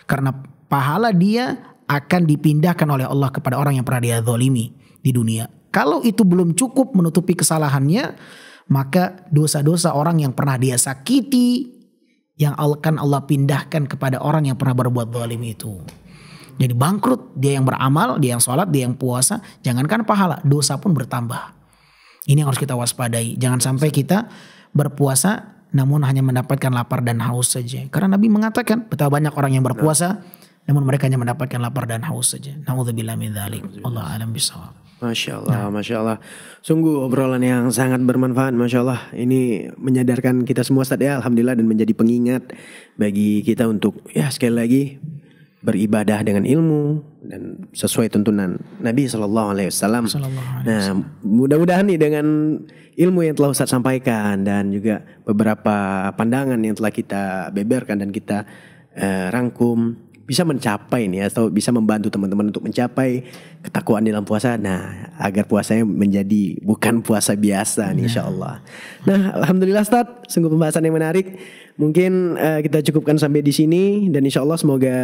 karena pahala dia akan dipindahkan oleh Allah kepada orang yang pernah dia zalimi di dunia. Kalau itu belum cukup menutupi kesalahannya, maka dosa-dosa orang yang pernah dia sakiti yang akan Allah pindahkan kepada orang yang pernah berbuat zalim itu. Jadi bangkrut, dia yang beramal, dia yang sholat, dia yang puasa, jangankan pahala, dosa pun bertambah. Ini yang harus kita waspadai. Jangan sampai kita berpuasa namun hanya mendapatkan lapar dan haus saja. Karena Nabi mengatakan betapa banyak orang yang berpuasa namun mereka hanya mendapatkan lapar dan haus saja. Na'udzubillah min dzalik. Allah a'lam bishawab. Masya Allah, Masya Allah. Sungguh obrolan yang sangat bermanfaat, Masya Allah. Ini menyadarkan kita semua Ustaz ya, Alhamdulillah, dan menjadi pengingat bagi kita untuk ya sekali lagi beribadah dengan ilmu dan sesuai tuntunan Nabi SAW. Nah, mudah-mudahan nih dengan ilmu yang telah Ustaz sampaikan dan juga beberapa pandangan yang telah kita beberkan dan kita rangkum, bisa mencapai nih atau bisa membantu teman-teman untuk mencapai ketakwaan dalam puasa. Nah, agar puasanya menjadi bukan puasa biasa nih insyaallah. Nah, alhamdulillah Ustaz, sungguh pembahasan yang menarik. Mungkin kita cukupkan sampai di sini dan insyaallah semoga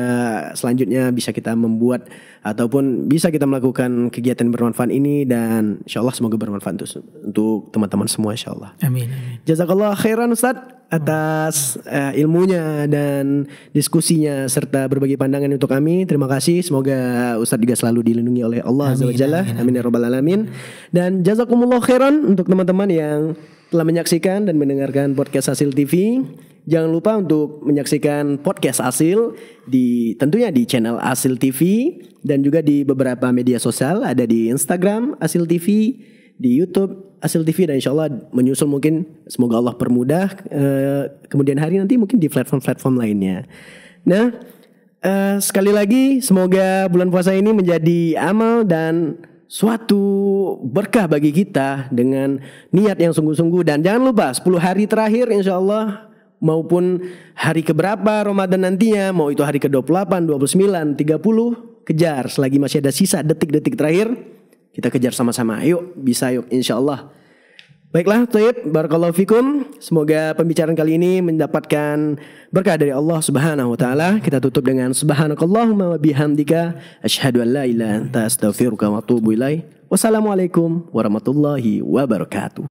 selanjutnya bisa kita membuat ataupun bisa kita melakukan kegiatan bermanfaat ini dan insyaallah semoga bermanfaat untuk teman-teman semua insyaallah. Amin. Jazakallah khairan Ustaz atas ilmunya dan diskusinya serta berbagi pandangan untuk kami. Terima kasih. Semoga Ustadz juga selalu dilindungi oleh Allah Azza wa Jalla. Amin ya rabbal alamin. Dan jazakumullah khairan untuk teman-teman yang telah menyaksikan dan mendengarkan podcast Asil TV. Jangan lupa untuk menyaksikan podcast Asil tentunya di channel Asil TV dan juga di beberapa media sosial, ada di Instagram Asil TV, di YouTube Asil TV, dan insya Allah menyusul mungkin, semoga Allah permudah kemudian hari nanti mungkin di platform-platform lainnya. Nah, sekali lagi semoga bulan puasa ini menjadi amal dan suatu berkah bagi kita dengan niat yang sungguh-sungguh. Dan jangan lupa 10 hari terakhir insya Allah, maupun hari keberapa Ramadan nantinya, mau itu hari ke-28, 29, 30, kejar selagi masih ada sisa detik-detik terakhir, kita kejar sama-sama. Yuk, bisa yuk insya Allah. Baiklah, Thayyib, barakallahu fikum. Semoga pembicaraan kali ini mendapatkan berkah dari Allah Subhanahu wa taala. Kita tutup dengan subhanakallahumma wa bihamdika asyhadu an la ilaha illa anta astaghfiruka wa atubu ilaik. Wassalamualaikum warahmatullahi wabarakatuh.